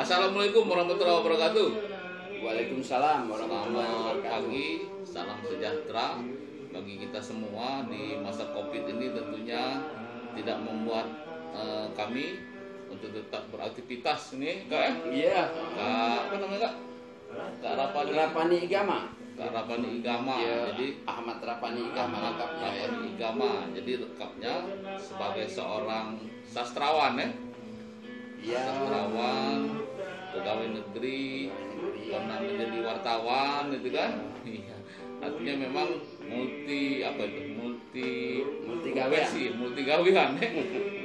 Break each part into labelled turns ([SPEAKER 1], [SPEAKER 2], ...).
[SPEAKER 1] Assalamualaikum warahmatullahi wabarakatuh.
[SPEAKER 2] Waalaikumsalam warahmatullahi
[SPEAKER 1] Selamat
[SPEAKER 2] wabarakatuh.
[SPEAKER 1] pagi, salam sejahtera bagi kita semua di masa Covid ini. Tentunya tidak membuat kami untuk tetap beraktivitas ini, Kak.
[SPEAKER 2] Iya,
[SPEAKER 1] Kak, apa namanya, Kak? Kak
[SPEAKER 2] Rapani Igama.
[SPEAKER 1] Kak Rapani Igama.
[SPEAKER 2] Ya,
[SPEAKER 1] Jadi
[SPEAKER 2] Ahmad Rapani Igama lengkapnya ya.
[SPEAKER 1] Rapani Igama. Jadi lengkapnya sebagai seorang sastrawan ya.
[SPEAKER 2] Iya.
[SPEAKER 1] Sastrawan, pegawai negeri, pernah menjadi wartawan gitu kan. Iya. Artinya memang multi gawean ya.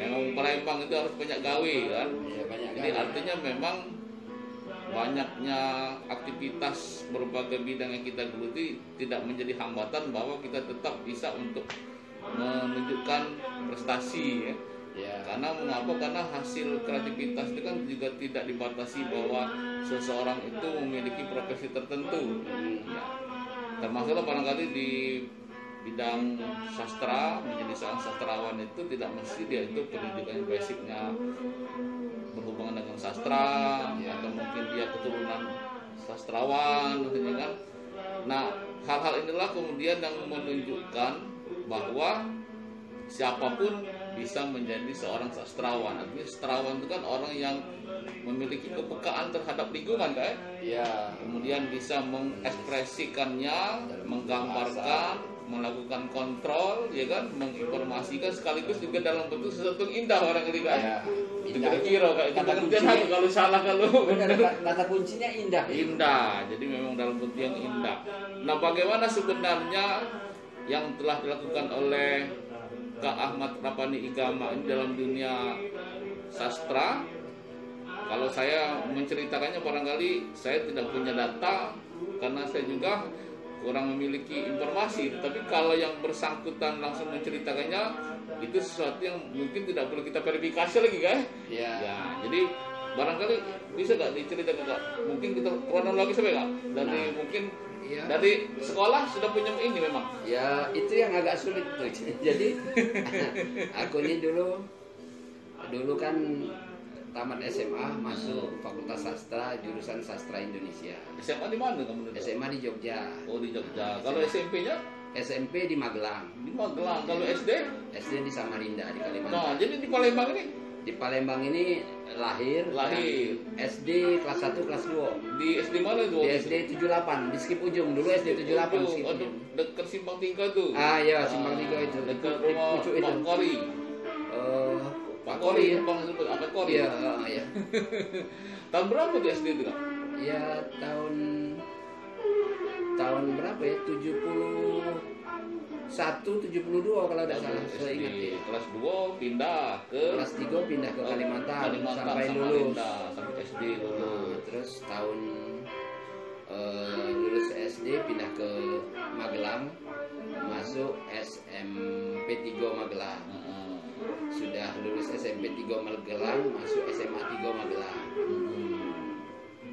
[SPEAKER 1] Memang Palembang itu harus banyak gawe kan.
[SPEAKER 2] Iya, banyak
[SPEAKER 1] Jadi
[SPEAKER 2] gawe.
[SPEAKER 1] artinya memang banyaknya aktivitas berbagai bidang yang kita geluti tidak menjadi hambatan bahwa kita tetap bisa untuk menunjukkan prestasi ya.
[SPEAKER 2] Ya.
[SPEAKER 1] Karena mengapa? Karena hasil kreativitas itu kan juga tidak dibatasi bahwa seseorang itu memiliki profesi tertentu. Ya. Termasuklah barangkali di bidang sastra, menjadi seorang sastrawan itu tidak mesti dia itu pendidikan basicnya berhubungan dengan sastra, atau mungkin dia keturunan sastrawan, gitu kan. Nah, hal-hal inilah kemudian yang menunjukkan bahwa siapapun bisa menjadi seorang sastrawan. Artinya sastrawan itu kan orang yang memiliki kepekaan terhadap lingkungan, kan?
[SPEAKER 2] Iya.
[SPEAKER 1] Kemudian bisa mengekspresikannya, menggambarkan, melakukan kontrol, ya kan, menginformasikan sekaligus juga dalam bentuk sesuatu yang indah orang ketiga.
[SPEAKER 2] Ya.
[SPEAKER 1] Itu kira-kira kayak kita kerjaan aku kalau salah kalau
[SPEAKER 2] Benar, kata kuncinya indah.
[SPEAKER 1] indah. Jadi memang dalam bentuk yang indah. Nah, bagaimana sebenarnya yang telah dilakukan oleh Kak Ahmad Rapani Igama ini dalam dunia sastra? Kalau saya menceritakannya barangkali saya tidak punya data karena saya juga kurang memiliki informasi. Tapi kalau yang bersangkutan langsung menceritakannya itu sesuatu yang mungkin tidak perlu kita verifikasi lagi, kan?
[SPEAKER 2] Iya.
[SPEAKER 1] Ya, jadi barangkali bisa nggak diceritakan, Kak? Mungkin kita kronologi sampai Kak dari mungkin
[SPEAKER 2] Iya.
[SPEAKER 1] dari sekolah sudah punya ini memang.
[SPEAKER 2] Ya, itu yang agak sulit tuh. Jadi aku ini dulu kan tamat SMA, masuk Fakultas Sastra jurusan Sastra Indonesia.
[SPEAKER 1] SMA di mana kamu dulu?
[SPEAKER 2] SMA di Jogja.
[SPEAKER 1] Oh, di Jogja. Kalau SMP-nya
[SPEAKER 2] SMP di Magelang.
[SPEAKER 1] di Magelang. Kalau SD?
[SPEAKER 2] SD di Samarinda di Kalimantan.
[SPEAKER 1] Nah, jadi di Palembang ini
[SPEAKER 2] Di Palembang ini lahir.
[SPEAKER 1] Lahir.
[SPEAKER 2] dan SD kelas 1 kelas 2.
[SPEAKER 1] di SD mana itu?
[SPEAKER 2] Di SD 78 di Skip Ujung. Dulu SD 78 Skip
[SPEAKER 1] Aduh,
[SPEAKER 2] Ujung.
[SPEAKER 1] dekat Simpang 3 tuh.
[SPEAKER 2] Ah iya, Simpang 3 itu.
[SPEAKER 1] Dekat
[SPEAKER 2] Di
[SPEAKER 1] rumah
[SPEAKER 2] pucuk itu.
[SPEAKER 1] Pak Kori.
[SPEAKER 2] Eh,
[SPEAKER 1] Pak
[SPEAKER 2] Kori
[SPEAKER 1] Kori,
[SPEAKER 2] ya.
[SPEAKER 1] Bang sebut apa Kori?
[SPEAKER 2] Iya, iya.
[SPEAKER 1] Tahun berapa tuh SD itu, Kak?
[SPEAKER 2] Ya tahun berapa ya? 71 72 kalau tidak salah. Saya ingat ya.
[SPEAKER 1] Kelas 2 pindah ke
[SPEAKER 2] Kelas 3 pindah ke Kalimantan, sampai
[SPEAKER 1] sama
[SPEAKER 2] lulus.
[SPEAKER 1] Linda, sampai SD lulus.
[SPEAKER 2] Nah, terus tahun lulus SD pindah ke Magelang, masuk SMP 3 Magelang.
[SPEAKER 1] Heeh.
[SPEAKER 2] Sudah lulus SMP 3 Magelang, masuk SMA 3 Magelang.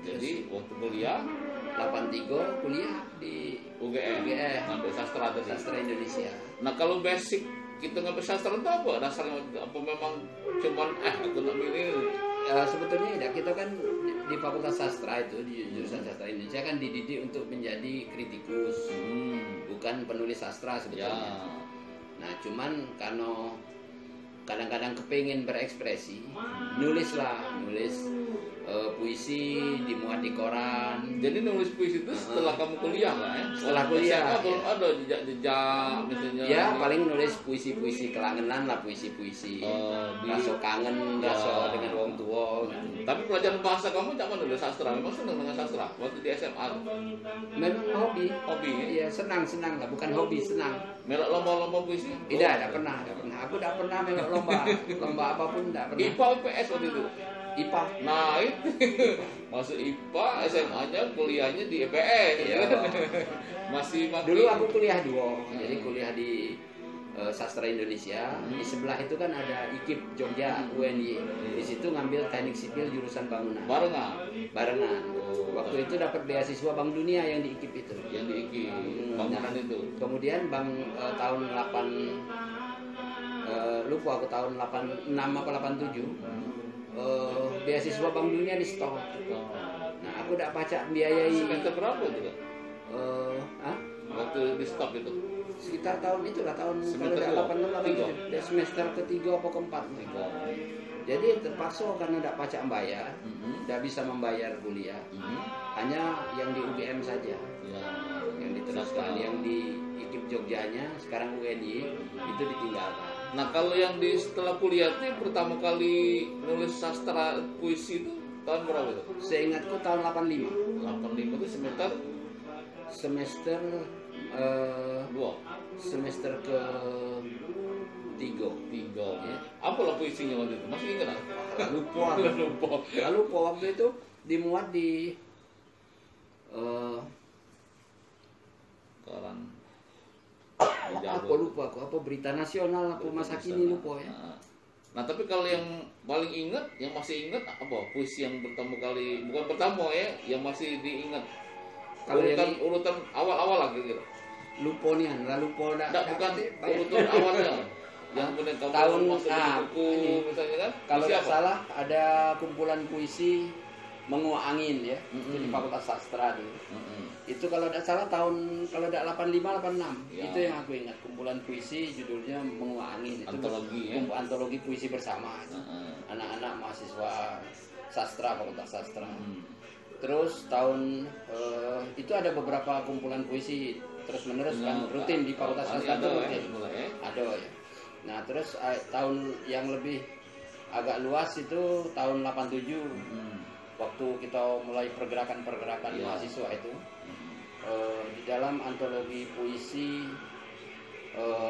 [SPEAKER 1] Jadi waktu kuliah
[SPEAKER 2] 83 kuliah di
[SPEAKER 1] UGM,
[SPEAKER 2] UGM.
[SPEAKER 1] ngambil sastra tadi.
[SPEAKER 2] Sastra Indonesia.
[SPEAKER 1] Nah, kalau basic kita ngambil sastra itu apa? Dasarnya apa memang cuman aku nak milih?
[SPEAKER 2] Sebetulnya tidak, kita kan di Fakultas Sastra itu di jurusan Sastra Indonesia kan dididik untuk menjadi kritikus, bukan penulis sastra sebetulnya.
[SPEAKER 1] Ya.
[SPEAKER 2] Nah, cuman karena kadang-kadang kepingin berekspresi, nulis puisi, dimuat di koran.
[SPEAKER 1] Jadi nulis puisi itu setelah kamu kuliah lah ya?
[SPEAKER 2] Setelah kuliah,
[SPEAKER 1] SMA belum
[SPEAKER 2] ya.
[SPEAKER 1] ada jejak-jejak misalnya.
[SPEAKER 2] Ya paling nulis puisi-puisi kelangenan lah, puisi-puisi rasa kangen, rasa dengan wong tua gitu.
[SPEAKER 1] Tapi pelajaran bahasa kamu jangan nulis sastra, memang senang dengan sastra waktu di SMA.
[SPEAKER 2] Memang hobi.
[SPEAKER 1] Hobi ya?
[SPEAKER 2] Iya, senang lah, bukan hobi, senang.
[SPEAKER 1] Melok lomba-lomba puisi?
[SPEAKER 2] Tidak pernah. Aku tidak pernah melok lomba apapun tidak pernah.
[SPEAKER 1] IPA IPS waktu itu.
[SPEAKER 2] IPA.
[SPEAKER 1] Nah itu masuk IPA, SMA-nya, kuliahnya di EPS.
[SPEAKER 2] Iya.
[SPEAKER 1] masih
[SPEAKER 2] Dulu aku kuliah 2, jadi kuliah di Sastra Indonesia. Di sebelah itu kan ada IKIP Jogja UNY. Di situ ngambil teknik sipil jurusan bangunan. Barengan. Waktu itu dapat beasiswa Bank Dunia yang di IKIP itu.
[SPEAKER 1] Yang di IKIP bangunan itu.
[SPEAKER 2] Kemudian tahun 8 lupa aku tahun 86 apa 87. beasiswa Bank Dunia di stop. Nah, aku udah pacak biayai.
[SPEAKER 1] Semester berapa itu? Waktu di stop itu?
[SPEAKER 2] Sekitar tahun itulah, tahun
[SPEAKER 1] semester
[SPEAKER 2] kalau 86 gitu. Semester ketiga apa keempat. Jadi terpaksa karena tidak pacak bayar, tidak bisa membayar kuliah. Hanya yang di UGM saja. Yang diteruskan, yang di IKIP Jogjanya, sekarang UNY, itu ditinggalkan.
[SPEAKER 1] Nah, kalau yang di setelah kuliah itu pertama kali nulis sastra puisi itu tahun berapa itu?
[SPEAKER 2] Seingatku tahun 85.
[SPEAKER 1] 85 itu
[SPEAKER 2] semester
[SPEAKER 1] 2.
[SPEAKER 2] Semester ke 3.
[SPEAKER 1] Ya. Apalah puisinya waktu itu? Masih ingat?
[SPEAKER 2] Lupa. Lupa waktu itu dimuat di
[SPEAKER 1] koran.
[SPEAKER 2] Aku lupa, apa Berita Nasional, apa masa kini lupa ya.
[SPEAKER 1] Nah, tapi kalau yang paling ingat, yang masih ingat apa? Puisi yang pertama kali, bukan pertama ya, yang masih diingat. Kalau urutan awal-awal lah gitu.
[SPEAKER 2] Lupa nih, lupa
[SPEAKER 1] bukan urutan awalnya. Yang kemudian kamu
[SPEAKER 2] tahun
[SPEAKER 1] masuk di buku misalnya kan.
[SPEAKER 2] Kalau tidak salah ada kumpulan puisi Menguak Angin ya, itu di Fakultas Sastra dulu. Itu kalau tidak salah tahun 85 86. Ya. Itu yang aku ingat, kumpulan puisi judulnya Menguak Angin. Itu antologi puisi bersama. Anak-anak mahasiswa sastra Fakultas Sastra. Terus tahun itu ada beberapa kumpulan puisi terus-menerus kan rutin di Fakultas Sastra itu rutin. Ada ya. Nah, terus tahun yang lebih agak luas itu tahun 87. Waktu kita mulai pergerakan mahasiswa itu di dalam antologi puisi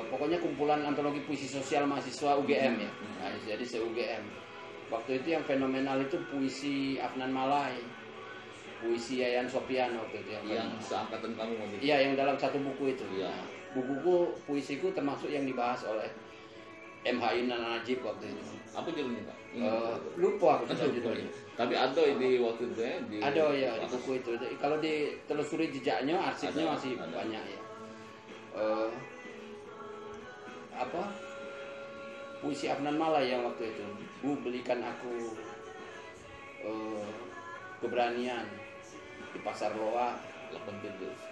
[SPEAKER 2] pokoknya kumpulan antologi puisi sosial mahasiswa UGM ya. Nah, jadi se-UGM. Waktu itu yang fenomenal itu puisi Afnan Malai, puisi Yayan Sopian waktu itu
[SPEAKER 1] yang seangkatan kamu waktu itu.
[SPEAKER 2] Iya, yang dalam satu buku itu. Iya. Bukuku, puisiku termasuk yang dibahas oleh MH Inan Najib waktu itu.
[SPEAKER 1] Apa judulnya, Pak?
[SPEAKER 2] Lupa aku judulnya.
[SPEAKER 1] Tapi ada di waktu itu ya?
[SPEAKER 2] Ada ya di buku itu. Kalau ditelusuri jejaknya, arsipnya masih banyak ya. Puisi Afnan Malai yang waktu itu, Bu belikan aku keberanian di Pasar Loa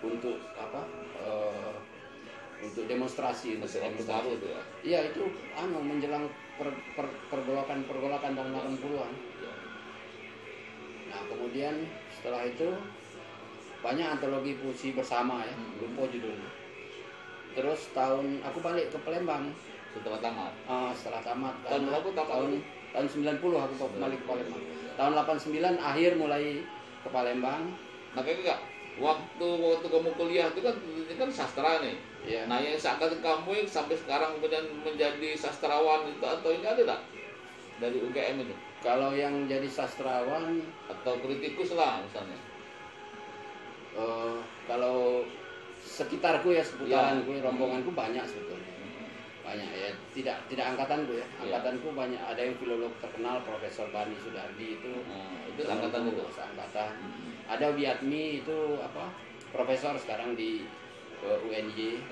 [SPEAKER 2] untuk untuk demonstrasi itu ya. Iya, itu menjelang pergolakan tahun 80-an. Nah, kemudian setelah itu banyak antologi puisi bersama ya, lupa judulnya. Terus aku balik ke Palembang
[SPEAKER 1] setelah tamat.
[SPEAKER 2] Setelah tamat.
[SPEAKER 1] Tahun berapa
[SPEAKER 2] tahun 90 aku balik ke Palembang. Tahun 89 akhir mulai ke Palembang.
[SPEAKER 1] Nah, kayak waktu kamu kuliah itu kan sastra nih. Yeah. Nah, yang seangkatan kamu yang sampai sekarang kemudian menjadi sastrawan itu atau ini ada tak dari UGM itu?
[SPEAKER 2] Kalau yang jadi sastrawan
[SPEAKER 1] atau kritikus lah misalnya.
[SPEAKER 2] Kalau sekitarku ya, seputaranku, rombonganku banyak sebetulnya. Banyak ya, tidak angkatanku ya. Angkatanku banyak, ada yang filolog terkenal Profesor Bani Sudardi itu angkatan itu. Ada Wiatmi itu profesor sekarang di UNY,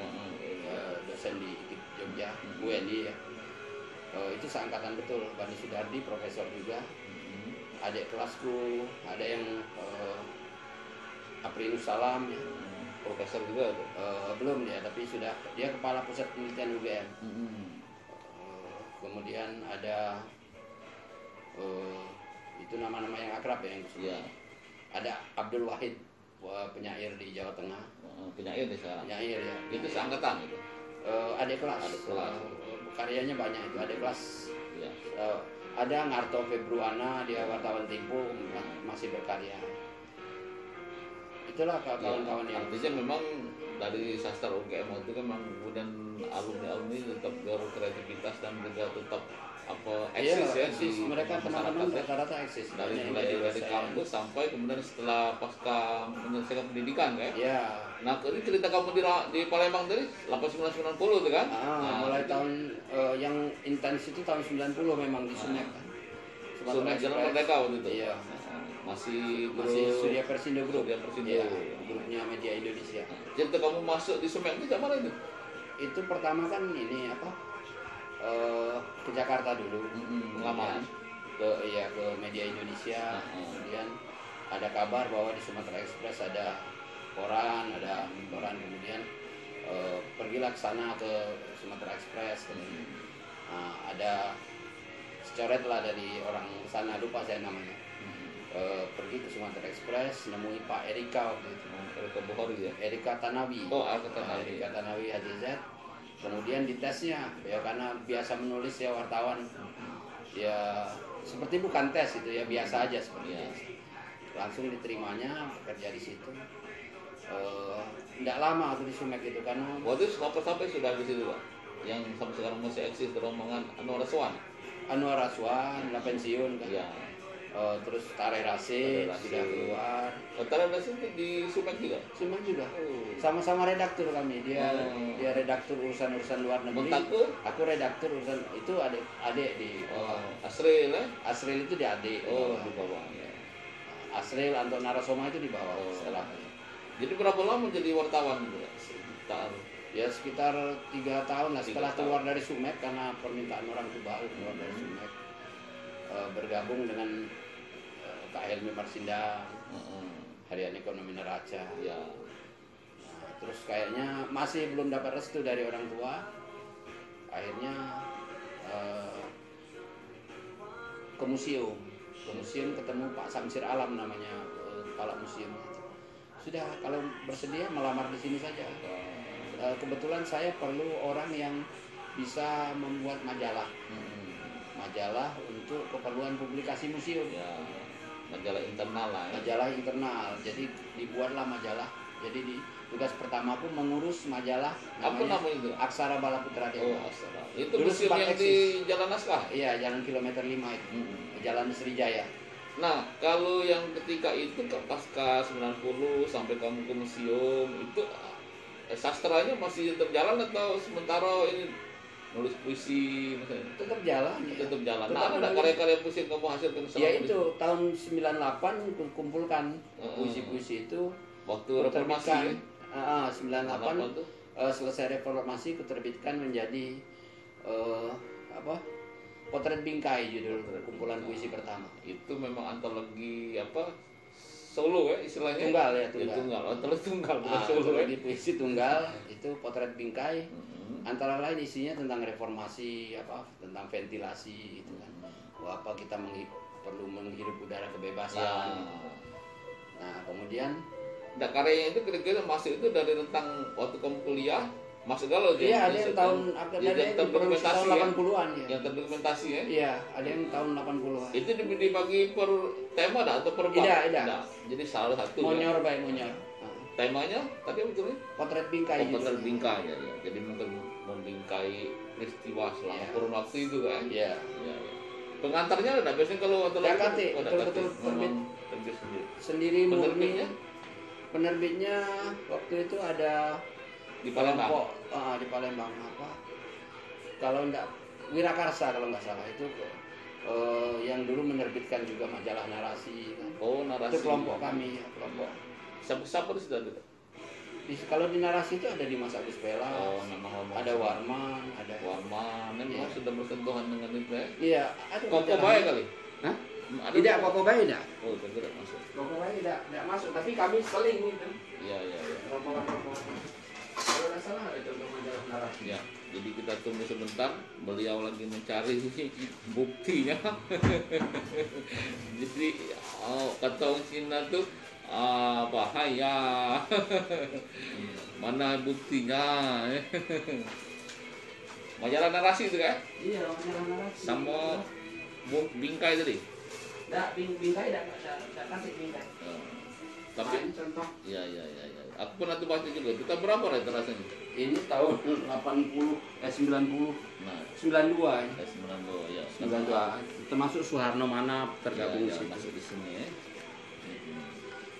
[SPEAKER 2] dosen di Jogja, UNY ya. Itu seangkatan betul, Bani Sudardi profesor juga. Adik kelasku ada yang Aprinus Salam ya.
[SPEAKER 1] Profesor juga tuh?
[SPEAKER 2] Belum ya, tapi dia kepala pusat penelitian UGM. Kemudian ada itu nama-nama yang akrab ya yang disebut. Ada Abdul Wahid, penyair di Jawa Tengah.
[SPEAKER 1] Penyair di sana.
[SPEAKER 2] Penyair ya.
[SPEAKER 1] Itu seangkatan itu.
[SPEAKER 2] Adik kelas. Karyanya banyak itu. Adik kelas. Ya. Ada Ngarto Februana, dia wartawan Tempo, masih berkarya. Itulah kawan-kawan yang.
[SPEAKER 1] Artinya memang dari sastra UGM itu kan memang kemudian alumni tetap garuh kreativitas dan juga tetap eksis ya.
[SPEAKER 2] Mereka teman-teman rata-rata eksis.
[SPEAKER 1] Dari mulai dari kampus sampai kemudian setelah pasca menyelesaikan pendidikan kan.
[SPEAKER 2] Iya.
[SPEAKER 1] Nah, ini cerita kamu di Palembang tadi 8990 itu kan?
[SPEAKER 2] Mulai tahun yang intens itu tahun 90 memang di Sumek kan.
[SPEAKER 1] Sumek Jalan Merdeka waktu itu.
[SPEAKER 2] Iya.
[SPEAKER 1] Masih
[SPEAKER 2] Surya Persindo Group.
[SPEAKER 1] Iya,
[SPEAKER 2] grupnya Media Indonesia.
[SPEAKER 1] Cerita kamu masuk di Sumek itu mana itu?
[SPEAKER 2] Itu pertama kan ini ke Jakarta dulu.
[SPEAKER 1] Lama.
[SPEAKER 2] ke media Indonesia. Kemudian ada kabar bahwa di Sumatera Express ada koran, kemudian pergilah ke sana ke Sumatera Express. Ada secoret lah dari orang sana, lupa saya namanya. Pergi ke Sumatera Express, nemui Pak Erika waktu itu.
[SPEAKER 1] Erika Bukhari ya?
[SPEAKER 2] Erika Tanawi.
[SPEAKER 1] Oh, Tanawi.
[SPEAKER 2] Erika Tanawi HJZ. Kemudian ditesnya, ya karena biasa menulis ya wartawan. Ya seperti bukan tes itu ya, biasa aja seperti itu. Langsung diterimanya, bekerja di situ. Tidak lama waktu di Sumek itu karena
[SPEAKER 1] waktu itu sampai sudah di situ Pak, yang sampai sekarang masih eksis rombongan Anwar Aswan
[SPEAKER 2] udah pensiun kan.
[SPEAKER 1] Ya.
[SPEAKER 2] Terus Tare Rase sudah keluar.
[SPEAKER 1] Tare Rase itu di Sumek juga?
[SPEAKER 2] Sumek juga. Sama-sama redaktur kami. Dia redaktur urusan luar negeri.
[SPEAKER 1] Bentakku?
[SPEAKER 2] Aku redaktur urusan itu adik di
[SPEAKER 1] Asril ya?
[SPEAKER 2] Asril itu di adik.
[SPEAKER 1] Di bawah.
[SPEAKER 2] Asril Anto Narasoma itu di bawah setelah.
[SPEAKER 1] Jadi berapa lama jadi wartawan gitu?
[SPEAKER 2] Sekitar 3 tahun lah setelah keluar dari Sumek karena permintaan orang tua keluar dari Sumek. Bergabung dengan Kak Helmi Marsindang, Harian Ekonomi Neraca.
[SPEAKER 1] Ya.
[SPEAKER 2] Terus kayaknya masih belum dapat restu dari orang tua. Akhirnya ke museum ketemu Pak Samsir Alam namanya, kepala museum. Sudah, kalau bersedia melamar di sini saja. Kebetulan saya perlu orang yang bisa membuat majalah. Majalah untuk keperluan publikasi museum.
[SPEAKER 1] Ya, majalah internal lah.
[SPEAKER 2] Majalah internal. Jadi dibuatlah majalah. Jadi tugas pertamaku mengurus majalah namanya
[SPEAKER 1] itu?
[SPEAKER 2] Aksara Bala Putra Dewa.
[SPEAKER 1] Aksara. Itu museum yang di Jalan Naskah?
[SPEAKER 2] Iya, Jalan Kilometer 5 itu. Jalan Sriwijaya.
[SPEAKER 1] Nah, kalau yang ketika itu pasca 90 sampai kamu ke museum itu sastranya masih tetap jalan atau sementara ini nulis puisi misalnya?
[SPEAKER 2] Tetap jalan.
[SPEAKER 1] Tetap jalan. Nah, ada karya-karya puisi yang kamu hasilkan selama
[SPEAKER 2] ya itu tahun 98 kumpulkan puisi-puisi itu
[SPEAKER 1] waktu reformasi.
[SPEAKER 2] 98 selesai reformasi kuterbitkan menjadi Potret Bingkai judul kumpulan puisi pertama.
[SPEAKER 1] Itu memang antologi solo ya istilahnya?
[SPEAKER 2] Tunggal.
[SPEAKER 1] Antologi tunggal bukan solo ya.
[SPEAKER 2] Puisi tunggal itu Potret Bingkai. Antara lain isinya tentang reformasi, tentang ventilasi gitu kan. Kita perlu menghirup udara kebebasan.
[SPEAKER 1] Ya.
[SPEAKER 2] Nah, kemudian
[SPEAKER 1] karyanya itu kira-kira masuk itu dari tentang waktu kamu kuliah. Masuk galau dia.
[SPEAKER 2] Iya, ada yang tahun
[SPEAKER 1] terdokumentasi
[SPEAKER 2] tahun 80-an ya.
[SPEAKER 1] Yang terdokumentasi ya.
[SPEAKER 2] Iya, ada yang tahun 80-an.
[SPEAKER 1] Itu dibagi per tema atau per bab?
[SPEAKER 2] Tidak.
[SPEAKER 1] Jadi salah satu.
[SPEAKER 2] Monyor.
[SPEAKER 1] Temanya tadi apa itu?
[SPEAKER 2] Potret Bingkai.
[SPEAKER 1] Potret Bingkai ya. Jadi membingkai peristiwa selama kurun waktu itu kan.
[SPEAKER 2] Iya.
[SPEAKER 1] Pengantarnya ada biasanya kalau
[SPEAKER 2] betul
[SPEAKER 1] terbit
[SPEAKER 2] sendiri murni. Penerbitnya waktu itu ada
[SPEAKER 1] di Palembang.
[SPEAKER 2] Di Palembang kalau enggak Wirakarsa kalau nggak salah itu yang dulu menerbitkan juga majalah narasi kan.
[SPEAKER 1] Narasi.
[SPEAKER 2] Itu kelompok kami kelompok.
[SPEAKER 1] Siapa di situ?
[SPEAKER 2] Kalau di narasi itu ada Dimas Agus Pela. Ada Warman,
[SPEAKER 1] memang sudah bersentuhan dengan itu ya.
[SPEAKER 2] Iya, ada.
[SPEAKER 1] Koko Bae kali.
[SPEAKER 2] Hah? Tidak, Koko Bae tidak.
[SPEAKER 1] Tidak masuk.
[SPEAKER 2] Koko Bae tidak masuk, tapi kami seling gitu.
[SPEAKER 1] Iya.
[SPEAKER 2] Kalau nggak salah ada contoh majalah narasi.
[SPEAKER 1] Ya, jadi kita tunggu sebentar. Beliau lagi mencari buktinya. Jadi kata orang Cina tuh bahaya. Mana buktinya? Majalah narasi itu kan?
[SPEAKER 2] Iya, majalah narasi.
[SPEAKER 1] Sama Bingkai tadi.
[SPEAKER 2] Bingkai tidak kasih Bingkai.
[SPEAKER 1] Tapi
[SPEAKER 2] contoh.
[SPEAKER 1] Iya. Aku pernah tuh baca juga. Kita berapa rasanya?
[SPEAKER 2] Ini tahun 90 90.
[SPEAKER 1] Nah,
[SPEAKER 2] 92 ya.
[SPEAKER 1] 92 ya.
[SPEAKER 2] 92. Termasuk Soeharno Manap tergabung di situ.
[SPEAKER 1] Masuk di sini ya.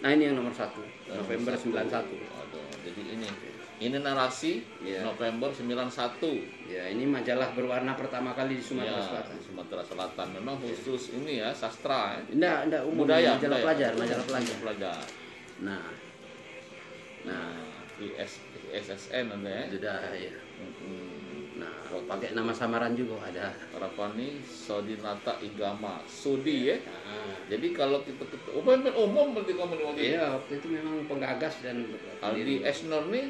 [SPEAKER 2] Nah, ini yang nomor 1, November 91.
[SPEAKER 1] Jadi ini narasi November 91.
[SPEAKER 2] Ya, ini majalah berwarna pertama kali di Sumatera Selatan.
[SPEAKER 1] Sumatera Selatan memang khusus ini ya, sastra ya.
[SPEAKER 2] Enggak umum,
[SPEAKER 1] budaya,
[SPEAKER 2] majalah pelajar. Nah,
[SPEAKER 1] di SSN ada ya.
[SPEAKER 2] Sudah ya. Nah, pakai nama samaran juga ada.
[SPEAKER 1] Rafani Sodinata Igama Sudi ya. Jadi kalau kita umum berarti kamu di waktu itu.
[SPEAKER 2] Iya, waktu itu memang penggagas dan
[SPEAKER 1] Aldi Esner nih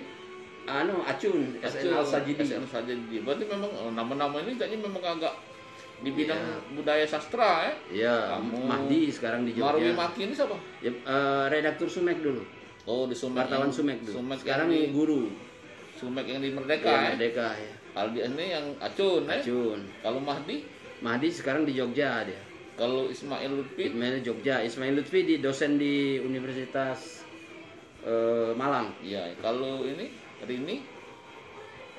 [SPEAKER 2] Acun, SN Al-Sajidi.
[SPEAKER 1] Berarti memang nama-nama ini kayaknya memang agak di bidang budaya sastra ya.
[SPEAKER 2] Iya, Mahdi sekarang di Jogja.
[SPEAKER 1] Marwi Maki ini siapa?
[SPEAKER 2] Ya, redaktur Sumek dulu.
[SPEAKER 1] Oh, di Sumek.
[SPEAKER 2] Wartawan Sumek dulu.
[SPEAKER 1] Sumek
[SPEAKER 2] sekarang guru.
[SPEAKER 1] Sumek yang di Merdeka
[SPEAKER 2] ya. Merdeka ya.
[SPEAKER 1] Aldi ini yang Acun ya.
[SPEAKER 2] Acun.
[SPEAKER 1] Kalau Mahdi?
[SPEAKER 2] Mahdi sekarang di Jogja dia.
[SPEAKER 1] Kalau Ismail Lutfi?
[SPEAKER 2] Ismail Jogja. Ismail Lutfi di dosen di Universitas Malang.
[SPEAKER 1] Iya. Kalau ini Rini?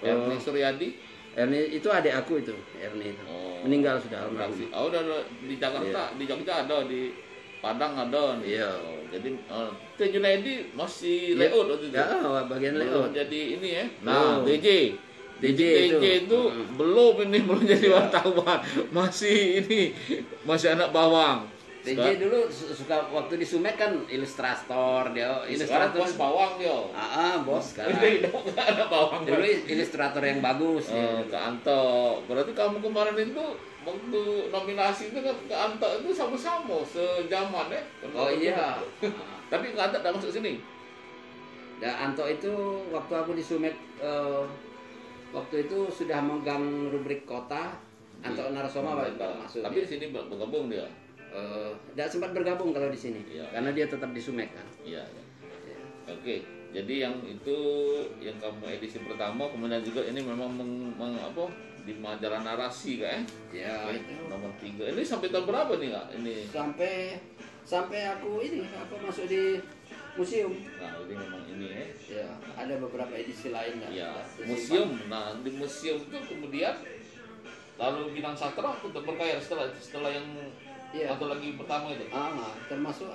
[SPEAKER 1] Erni Suryadi?
[SPEAKER 2] Erni itu adik aku itu. Erni itu. Meninggal sudah almarhum.
[SPEAKER 1] Oh, udah di Jakarta, di Jogja ada, di Padang ada.
[SPEAKER 2] Iya.
[SPEAKER 1] Jadi Teh Junaidi masih layout waktu itu.
[SPEAKER 2] Ya, bagian layout.
[SPEAKER 1] Jadi ini ya. Nah, DJ
[SPEAKER 2] DJ
[SPEAKER 1] itu belum jadi wartawan, masih anak bawang.
[SPEAKER 2] DJ dulu suka waktu di Sumek kan ilustrator dia,
[SPEAKER 1] ilustrator bos bawang dia.
[SPEAKER 2] Bos sekarang.
[SPEAKER 1] Anak bawang.
[SPEAKER 2] Dulu ilustrator yang bagus.
[SPEAKER 1] Ke Anto. Berarti kamu kemarin itu waktu nominasi itu kan ke Anto itu sama-sama sejaman ya.
[SPEAKER 2] Oh iya.
[SPEAKER 1] Tapi ke Anto tidak masuk sini.
[SPEAKER 2] Dan Anto itu waktu aku di Sumek waktu itu sudah megang rubrik kota, Anto Narasoma baru masuk.
[SPEAKER 1] Tapi di sini bergabung dia.
[SPEAKER 2] Tidak sempat bergabung kalau di sini, karena dia tetap di Sumek kan.
[SPEAKER 1] Iya. Oke, jadi yang itu yang kamu edisi pertama, kemudian juga ini memang di majalah narasi kan?
[SPEAKER 2] Ya. Itu
[SPEAKER 1] nomor 3. Ini sampai tahun berapa nih kak? Ini
[SPEAKER 2] sampai aku masuk di museum.
[SPEAKER 1] Nah ini memang ini ya.
[SPEAKER 2] Ya, ada beberapa edisi lain kan.
[SPEAKER 1] Ya, museum. Nah di museum itu kemudian lalu bidang sastra tetap berkarir setelah yang antologi pertama itu.
[SPEAKER 2] Termasuk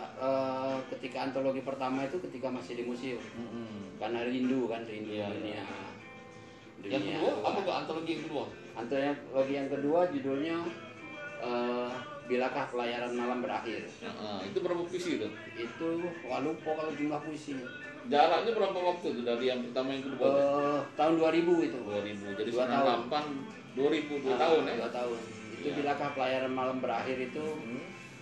[SPEAKER 2] ketika antologi pertama itu ketika masih di museum. Karena rindu dunia.
[SPEAKER 1] Yang kedua apa ke antologi yang kedua?
[SPEAKER 2] Antologi yang kedua judulnya Bilakah Pelayaran Malam Berakhir.
[SPEAKER 1] Itu berapa puisi itu?
[SPEAKER 2] Itu lupa kalau jumlah puisinya.
[SPEAKER 1] Jaraknya berapa waktu itu dari yang pertama yang kedua?
[SPEAKER 2] Tahun 2000 itu.
[SPEAKER 1] 2000. Jadi 98 2000 2 tahun ya.
[SPEAKER 2] 2 tahun. Itu Bilakah Pelayaran Malam Berakhir itu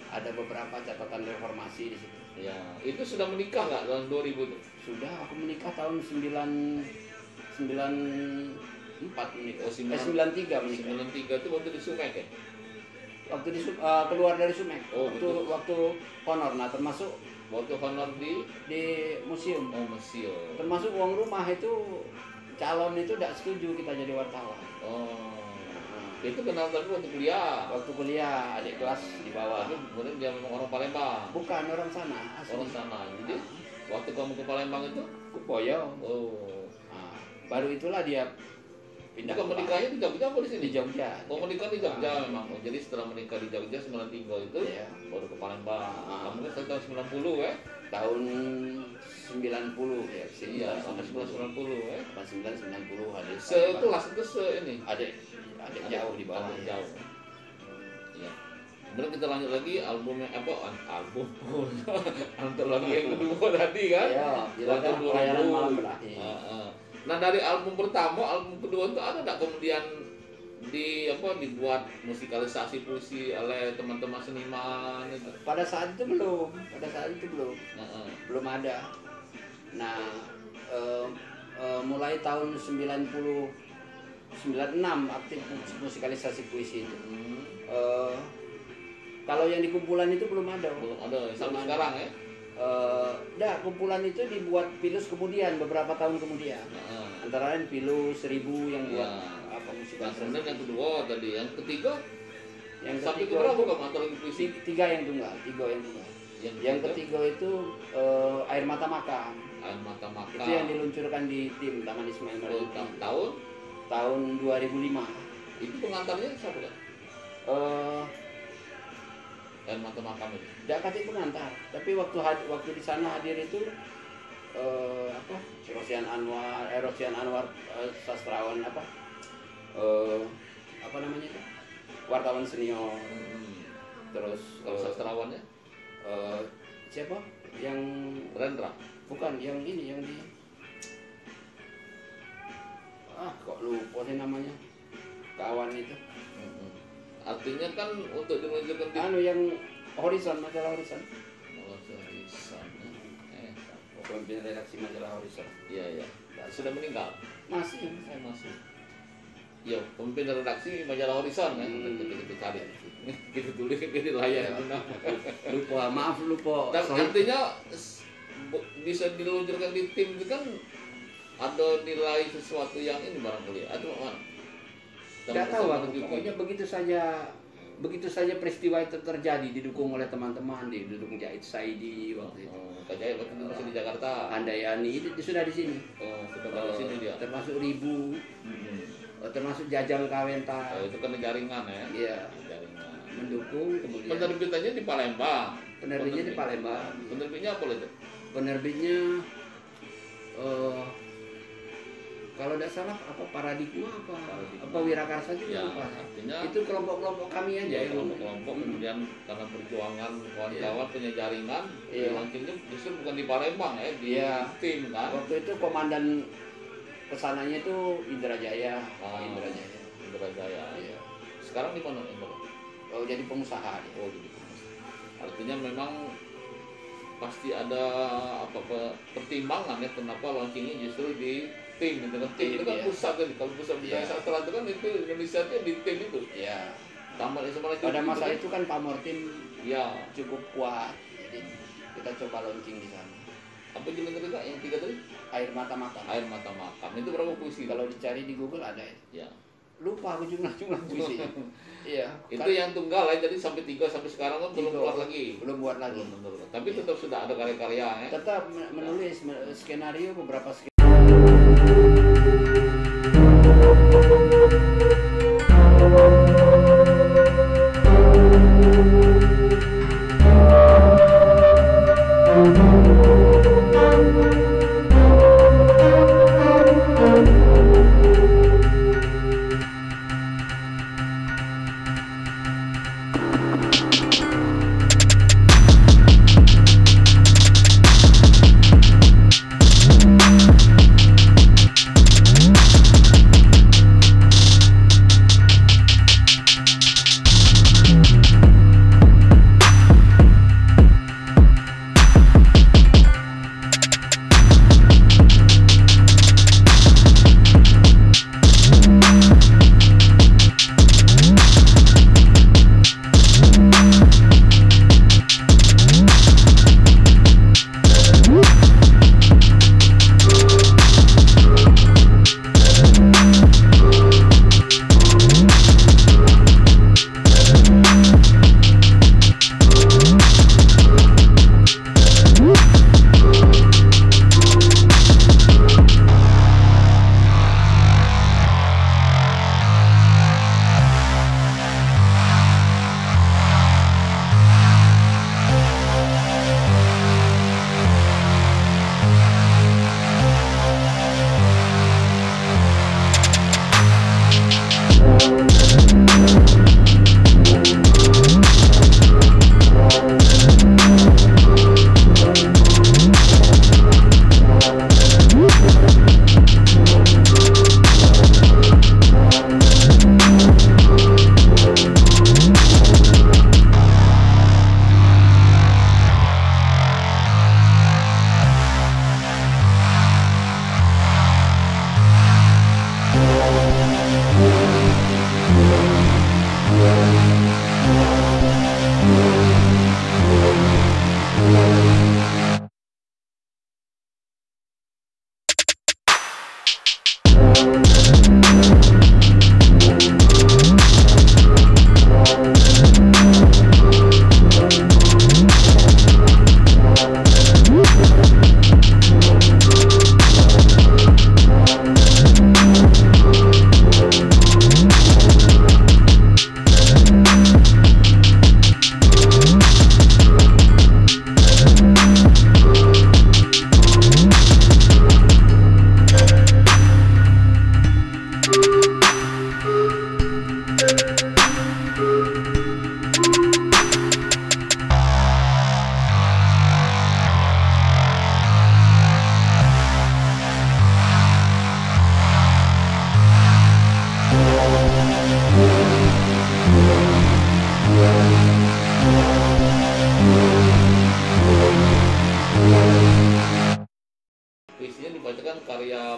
[SPEAKER 2] ada beberapa catatan reformasi di situ.
[SPEAKER 1] Ya, itu sudah menikah nggak tahun 2000 itu?
[SPEAKER 2] Sudah, aku menikah tahun 94 menikah. 93 menikah.
[SPEAKER 1] 93 itu waktu di Sumek ya?
[SPEAKER 2] Waktu keluar dari Sumek. Waktu honor, termasuk
[SPEAKER 1] waktu honor di
[SPEAKER 2] museum.
[SPEAKER 1] Oh, museum.
[SPEAKER 2] Termasuk uang rumah itu calon itu tidak setuju kita jadi wartawan.
[SPEAKER 1] Itu kenal tapi waktu kuliah.
[SPEAKER 2] Waktu kuliah, adik kelas di bawah.
[SPEAKER 1] Tapi kemudian dia memang orang Palembang.
[SPEAKER 2] Bukan orang sana, asli.
[SPEAKER 1] Orang sana. Jadi waktu kamu ke Palembang itu
[SPEAKER 2] ke Boyo. Baru itulah dia pindah.
[SPEAKER 1] Kamu menikahnya di Jogja apa di sini?
[SPEAKER 2] Di Jogja.
[SPEAKER 1] Menikah di Jogja memang. Jadi setelah menikah di Jogja 93 itu baru ke Palembang. Kamu kan tahun 90 ya? Tahun
[SPEAKER 2] 90 ya.
[SPEAKER 1] Iya, sampai 90 ya.
[SPEAKER 2] 90 adik.
[SPEAKER 1] Sekelas itu ini.
[SPEAKER 2] Adik jauh di bawah.
[SPEAKER 1] Jauh. Iya. Kemudian kita lanjut lagi album album antologi yang kedua tadi kan?
[SPEAKER 2] Iya, Bilakah Pelayaran Malam Berakhir.
[SPEAKER 1] Nah dari album pertama, album kedua itu ada nggak kemudian dibuat musikalisasi puisi oleh teman-teman seniman itu?
[SPEAKER 2] Pada saat itu belum, belum ada. Nah mulai tahun 96 aktif musikalisasi puisi itu. Kalau yang di kumpulan itu belum ada
[SPEAKER 1] sampai sekarang ya.
[SPEAKER 2] Kumpulan itu dibuat Pilus kemudian beberapa tahun kemudian. Antara lain Pilus 1000 yang buat musikalisasi.
[SPEAKER 1] Kemudian yang kedua tadi, yang ketiga sampai ke berapa kamu antologi puisi?
[SPEAKER 2] 3 yang tunggal. Yang ketiga itu Air Mata Makam.
[SPEAKER 1] Air Mata Makam.
[SPEAKER 2] Itu yang diluncurkan di tim Taman Ismail Marzuki.
[SPEAKER 1] Tahun
[SPEAKER 2] 2005.
[SPEAKER 1] Itu pengantarnya siapa kan? Air Mata Makam itu.
[SPEAKER 2] Tidak kasih pengantar, tapi waktu di sana hadir itu Rosian Anwar sastrawan namanya itu? Wartawan senior. Terus
[SPEAKER 1] sastrawannya?
[SPEAKER 2] Siapa? Yang
[SPEAKER 1] Rendra?
[SPEAKER 2] Bukan, yang ini yang di kok lupa sih namanya. kawan itu.
[SPEAKER 1] Artinya kan untuk diluncurkan di
[SPEAKER 2] yang Horizon, majalah Horizon. Pemimpin redaksi majalah Horizon.
[SPEAKER 1] Iya. Sudah meninggal?
[SPEAKER 2] Masih.
[SPEAKER 1] Saya masih. Ya, pemimpin redaksi majalah Horizon ya. Kita cari. Kita tulis di layar.
[SPEAKER 2] Lupa.
[SPEAKER 1] Dan artinya bisa diluncurkan di tim itu kan ada nilai sesuatu yang ini barangkali. Atau mana?
[SPEAKER 2] Tidak tahu aku. Pokoknya begitu saja peristiwa itu terjadi, didukung oleh teman-teman, didukung Jahid Saidi waktu itu.
[SPEAKER 1] Kak Jahid waktu itu masih di Jakarta.
[SPEAKER 2] Handayani itu sudah di sini.
[SPEAKER 1] Sudah di sini dia.
[SPEAKER 2] Termasuk Ribu, termasuk Jajang Kawenta.
[SPEAKER 1] Itu kan jaringan ya.
[SPEAKER 2] Iya.
[SPEAKER 1] Jaringan.
[SPEAKER 2] Mendukung kemudian.
[SPEAKER 1] Penerbitnya di Palembang.
[SPEAKER 2] Penerbitnya di Palembang.
[SPEAKER 1] Penerbitnya apa itu?
[SPEAKER 2] Penerbitnya kalau tidak salah Paradigma apa Wirakarsa juga
[SPEAKER 1] ya,
[SPEAKER 2] lupa.
[SPEAKER 1] Artinya
[SPEAKER 2] itu kelompok-kelompok kami aja
[SPEAKER 1] ya, kelompok kemudian karena perjuangan kawan-kawan punya jaringan launchingnya justru bukan di Palembang ya, di tim kan.
[SPEAKER 2] Waktu itu komandan kesananya itu Indrajaya.
[SPEAKER 1] Indrajaya. Iya. Sekarang di mana Indra?
[SPEAKER 2] Jadi pengusaha.
[SPEAKER 1] Oh, jadi pengusaha. Artinya memang pasti ada pertimbangan ya kenapa launchingnya justru di tim gitu kan. Tim itu kan pusat kan, kalau pusat budaya sastra itu kan itu Indonesia itu di tim itu.
[SPEAKER 2] Iya. Pada masa itu kan pamortim
[SPEAKER 1] cukup
[SPEAKER 2] kuat. Jadi kita coba launching di sana.
[SPEAKER 1] Apa judulnya tadi Kak? Yang 3 tadi?
[SPEAKER 2] Air Mata Makam.
[SPEAKER 1] Air Mata Makam. Itu berapa puisi?
[SPEAKER 2] Kalau dicari di Google ada ya.
[SPEAKER 1] Ya.
[SPEAKER 2] Lupa aku jumlah puisi. Iya.
[SPEAKER 1] Itu yang tunggal ya, jadi sampai 3 sampai sekarang kan belum keluar lagi.
[SPEAKER 2] Belum buat lagi.
[SPEAKER 1] Tapi tetap sudah ada karya-karya ya.
[SPEAKER 2] Tetap menulis skenario beberapa skenario.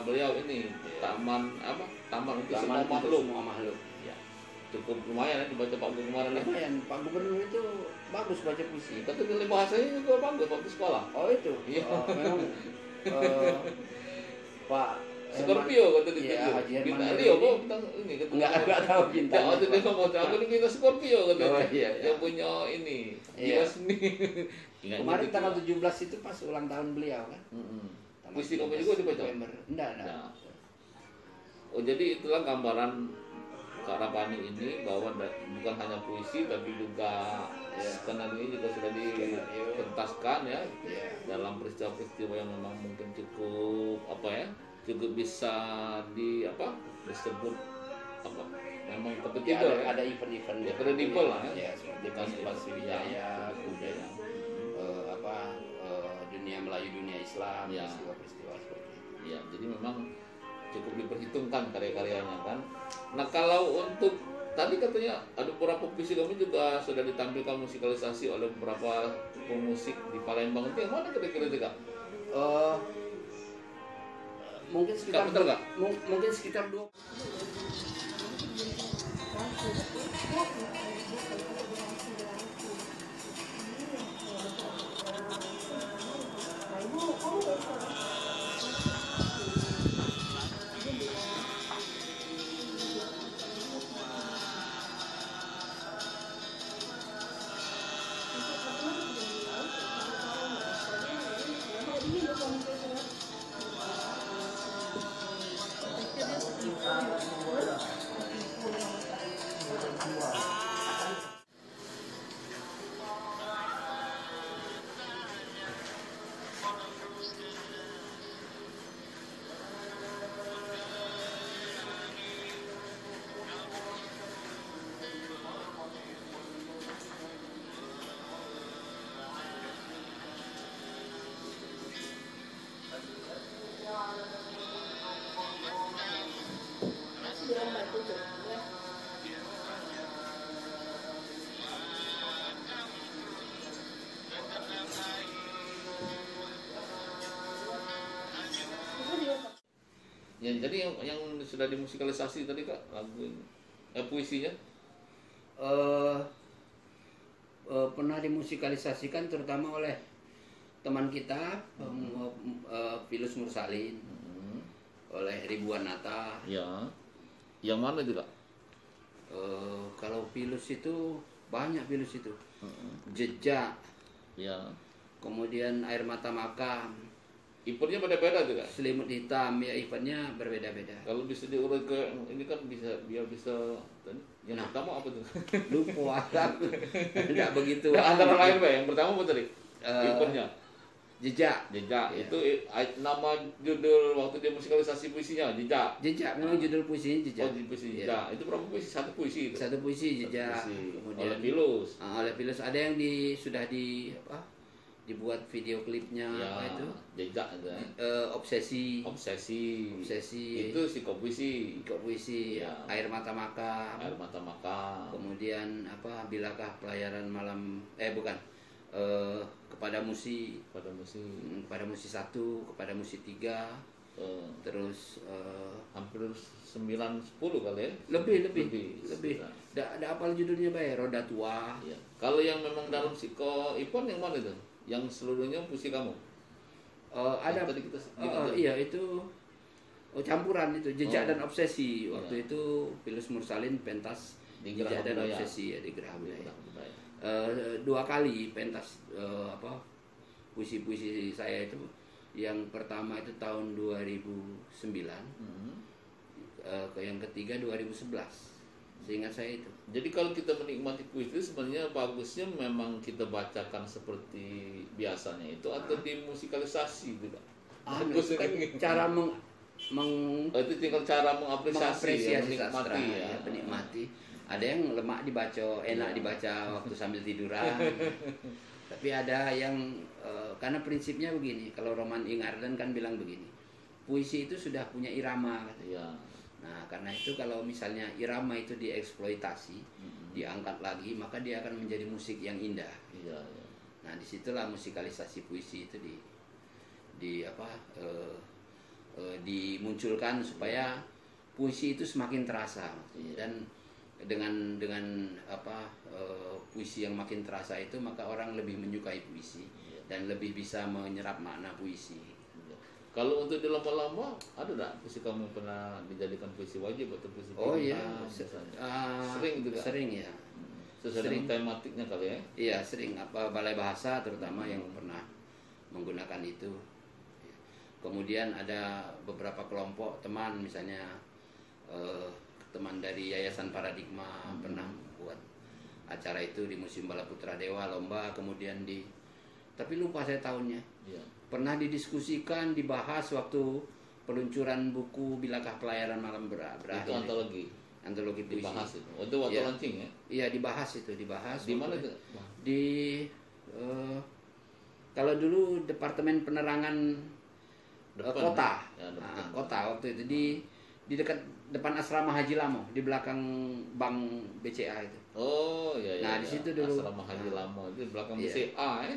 [SPEAKER 1] beliau ini taman untuk semua makhluk.
[SPEAKER 2] Ya.
[SPEAKER 1] Cukup lumayan ya dibaca Pak Gubernur kemarin.
[SPEAKER 2] Lumayan, Pak Gubernur itu bagus baca puisi.
[SPEAKER 1] Kata nilai bahasanya juga bagus waktu sekolah.
[SPEAKER 2] Oh itu.
[SPEAKER 1] Iya.
[SPEAKER 2] Memang Pak
[SPEAKER 1] Scorpio kata dia.
[SPEAKER 2] Iya, Haji Herman.
[SPEAKER 1] Bintang Leo kok bintang ini kata.
[SPEAKER 2] Enggak tahu bintang.
[SPEAKER 1] Waktu dia ngomong aku ini bintang Scorpio kata.
[SPEAKER 2] Oh iya.
[SPEAKER 1] Yang punya ini.
[SPEAKER 2] Iya.
[SPEAKER 1] Seni.
[SPEAKER 2] Kemarin tanggal 17 itu pas ulang tahun beliau kan.
[SPEAKER 1] Puisi kamu juga dibaca?
[SPEAKER 2] Enggak.
[SPEAKER 1] Nah. Oh jadi itulah gambaran Kak Rapani ini bahwa bukan hanya puisi tapi juga skenario ini juga sudah dipentaskan ya dalam peristiwa-peristiwa yang memang mungkin cukup bisa disebut memang kompetitor ya,
[SPEAKER 2] ada event-event
[SPEAKER 1] ya kredibel lah
[SPEAKER 2] ya seperti pas Wijaya kemudian dunia Melayu dunia Islam peristiwa-peristiwa seperti itu
[SPEAKER 1] ya. Jadi memang cukup diperhitungkan karya-karyanya kan. Nah kalau untuk tadi katanya ada beberapa puisi kamu juga sudah ditampilkan musikalisasi oleh beberapa pemusik di Palembang, itu yang mana kira-kira itu Kak?
[SPEAKER 2] Mungkin sekitar mungkin sekitar 2.
[SPEAKER 1] Ya, jadi yang sudah dimusikalisasi tadi Kak lagu puisinya
[SPEAKER 2] pernah dimusikalisasikan terutama oleh teman kita Pilus Mursalin, oleh Ribuan Nata.
[SPEAKER 1] Ya. Yang mana itu Kak?
[SPEAKER 2] Kalau Pilus itu banyak Pilus itu. Jejak.
[SPEAKER 1] Ya.
[SPEAKER 2] Kemudian Air Mata Makam.
[SPEAKER 1] Eventnya beda-beda tuh Kak?
[SPEAKER 2] Selimut Hitam, ya eventnya berbeda-beda.
[SPEAKER 1] Kalau bisa diurut ke ini kan biar bisa yang pertama apa tuh?
[SPEAKER 2] Lupa tidak begitu.
[SPEAKER 1] Nah, antara lain Pak, yang pertama apa tadi? Eventnya
[SPEAKER 2] Jejak.
[SPEAKER 1] Ya. Itu nama judul waktu dia musikalisasi puisinya Jejak.
[SPEAKER 2] Memang judul puisinya Jejak.
[SPEAKER 1] Puisi Jejak. Itu berapa puisi? Satu puisi itu.
[SPEAKER 2] Satu puisi Jejak.
[SPEAKER 1] Kemudian oleh Pilus.
[SPEAKER 2] Oleh Pilus ada yang sudah dibuat video klipnya itu
[SPEAKER 1] Jejak itu.
[SPEAKER 2] Obsesi.
[SPEAKER 1] Itu psikopuisi.
[SPEAKER 2] Ya. Air Mata Makam. Kemudian Bilakah Pelayaran Malam kepada Musi 1, kepada Musi 3, terus
[SPEAKER 1] hampir 9-10 kali ya.
[SPEAKER 2] Lebih. Ada apal judulnya Roda Tua.
[SPEAKER 1] Ya. Kalau yang memang dalam psiko Ipon yang mana itu? Yang seluruhnya puisi kamu?
[SPEAKER 2] Ada tadi kita itu campuran itu Jejak dan Obsesi. Waktu itu Pilus Mursalin pentas Jejak dan Obsesi di Geraha Budaya. 2 kali pentas puisi-puisi saya itu. Yang pertama itu tahun 2009, yang ketiga 2011. Seingat saya itu.
[SPEAKER 1] Jadi kalau kita menikmati puisi itu sebenarnya bagusnya memang kita bacakan seperti biasanya itu atau dimusikalisasi gitu Kak?
[SPEAKER 2] Cara
[SPEAKER 1] itu tinggal cara mengapresiasi
[SPEAKER 2] menikmati menikmati. Ada yang lemak dibaca, enak dibaca waktu sambil tiduran. Tapi ada yang karena prinsipnya begini, kalau Roman Ingarden kan bilang begini, puisi itu sudah punya irama. Nah, karena itu kalau misalnya irama itu dieksploitasi, diangkat lagi, maka dia akan menjadi musik yang indah. Nah, disitulah musikalisasi puisi itu dimunculkan supaya puisi itu semakin terasa dan dengan puisi yang makin terasa itu maka orang lebih menyukai puisi dan lebih bisa menyerap makna puisi.
[SPEAKER 1] Kalau untuk di lomba-lomba ada nggak puisi kamu pernah dijadikan puisi wajib atau puisi
[SPEAKER 2] Oh iya,
[SPEAKER 1] sering juga.
[SPEAKER 2] Sering ya.
[SPEAKER 1] Sering tematiknya kali ya?
[SPEAKER 2] Iya sering, balai bahasa terutama yang pernah menggunakan itu. Kemudian ada beberapa kelompok teman misalnya teman dari Yayasan Paradigma pernah buat acara itu di Museum Bala Putra Dewa lomba, kemudian tapi lupa saya tahunnya.
[SPEAKER 1] Iya.
[SPEAKER 2] Pernah didiskusikan, dibahas waktu peluncuran buku Bilakah Pelayaran Malam Berakhir.
[SPEAKER 1] Itu antologi puisi.
[SPEAKER 2] Dibahas
[SPEAKER 1] itu. Itu waktu launching ya?
[SPEAKER 2] Iya dibahas.
[SPEAKER 1] Di mana itu?
[SPEAKER 2] Kalau dulu Departemen Penerangan Kota,
[SPEAKER 1] ya,
[SPEAKER 2] kota waktu itu di depan asrama Haji Lamo di belakang Bank BCA itu.
[SPEAKER 1] Oh iya.
[SPEAKER 2] Nah di situ dulu
[SPEAKER 1] asrama Haji Lamo itu di belakang BCA ya.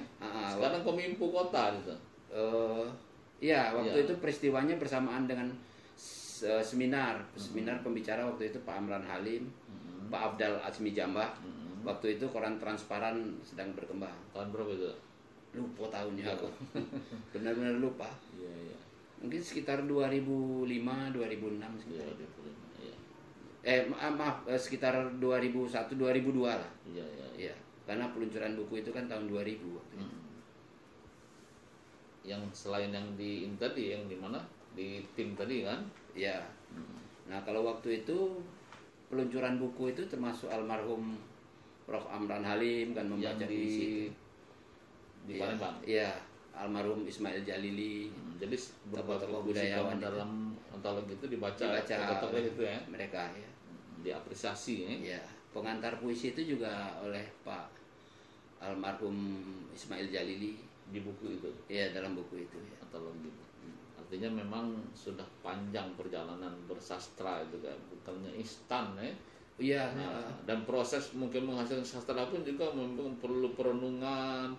[SPEAKER 1] Sekarang Kominfo Kota itu.
[SPEAKER 2] Iya waktu itu peristiwanya bersamaan dengan seminar pembicara waktu itu Pak Amran Halim, Pak Afdal Azmi Jambah. Waktu itu koran Transparan sedang berkembang.
[SPEAKER 1] Tahun berapa itu?
[SPEAKER 2] Lupa tahunnya aku. Benar-benar lupa.
[SPEAKER 1] Iya.
[SPEAKER 2] Mungkin sekitar 2005, 2006 sekitar itu. Maaf, sekitar 2001, 2002 lah. Iya. Karena peluncuran buku itu kan tahun 2000 waktu itu.
[SPEAKER 1] Yang selain yang di tadi, yang di mana? Di tim tadi kan?
[SPEAKER 2] Iya. Nah, kalau waktu itu peluncuran buku itu termasuk almarhum Prof. Amran Halim kan membaca puisi
[SPEAKER 1] di Palembang.
[SPEAKER 2] Iya, almarhum Ismail Jalili.
[SPEAKER 1] Jadi
[SPEAKER 2] tokoh-tokoh budayawan
[SPEAKER 1] dalam antologi itu dibaca tokoh itu ya.
[SPEAKER 2] Mereka ya.
[SPEAKER 1] Diapresiasi ya.
[SPEAKER 2] Iya, pengantar puisi itu juga oleh Pak almarhum Ismail Jalili
[SPEAKER 1] di buku itu.
[SPEAKER 2] Iya, dalam buku itu ya.
[SPEAKER 1] Antologi. Artinya memang sudah panjang perjalanan bersastra itu kan, bukannya instan ya.
[SPEAKER 2] Iya.
[SPEAKER 1] Dan proses mungkin menghasilkan sastra pun juga memang perlu perenungan,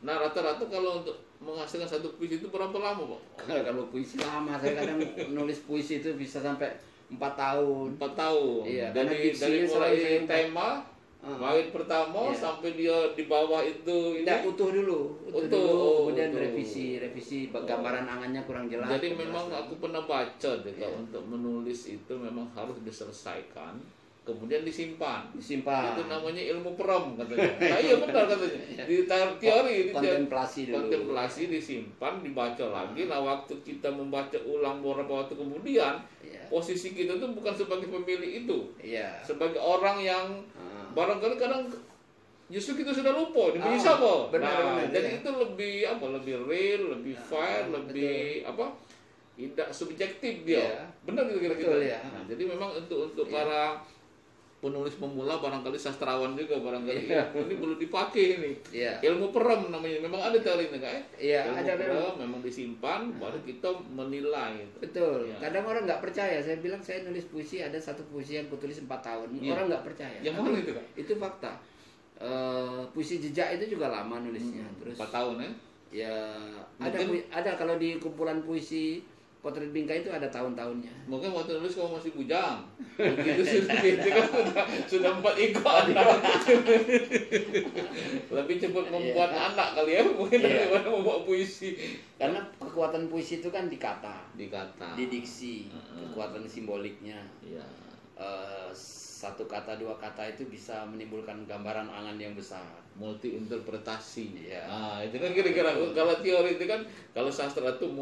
[SPEAKER 1] Nah rata-rata kalau untuk menghasilkan satu puisi itu berapa lama, Pak?
[SPEAKER 2] Kalau puisi lama, saya kadang nulis puisi itu bisa sampai 4 tahun.
[SPEAKER 1] 4 tahun.
[SPEAKER 2] Iya.
[SPEAKER 1] Dari mulai tema, bait pertama sampai dia di bawah itu
[SPEAKER 2] tidak utuh dulu. Kemudian revisi gambaran angannya kurang jelas.
[SPEAKER 1] Jadi memang aku pernah baca kalau untuk menulis itu memang harus diselesaikan. Kemudian disimpan. Itu namanya ilmu perom katanya. Nah, iya benar katanya. Di teori kontemplasi disimpan, dibaca lagi. Nah, waktu kita membaca ulang beberapa waktu kemudian, posisi kita tuh bukan sebagai pemilih itu. Sebagai orang yang barangkali kadang justru kita sudah lupa, bisa kok. Benar. Jadi itu lebih real, lebih fair, lebih tidak subjektif dia. Benar gitu kira-kira. Nah, jadi memang untuk para penulis pemula barangkali sastrawan juga barangkali ini perlu dipakai ini. Ilmu perom namanya, memang ada teorinya kan? Ilmu perom memang disimpan baru kita menilai.
[SPEAKER 2] Betul. Kadang orang nggak percaya. Saya bilang saya nulis puisi, ada satu puisi yang kutulis 4 tahun. Orang nggak percaya.
[SPEAKER 1] Yang mana itu kan?
[SPEAKER 2] Itu fakta. Puisi Jejak itu juga lama nulisnya. Terus
[SPEAKER 1] 4 tahun ya?
[SPEAKER 2] Ya ada kalau di kumpulan puisi Potret Bingkai itu ada tahun-tahunnya.
[SPEAKER 1] Mungkin waktu nulis kamu masih bujang. Begitu sudah 4 ikon. Lebih cepat membuat anak kali ya, mungkin daripada membuat puisi.
[SPEAKER 2] Karena kekuatan puisi itu kan di kata, di diksi, kekuatan simboliknya. Satu kata, 2 kata itu bisa menimbulkan gambaran angan yang besar.
[SPEAKER 1] Multi interpretasi. Nah, itu kan kira-kira kalau teori itu kan, kalau sastra itu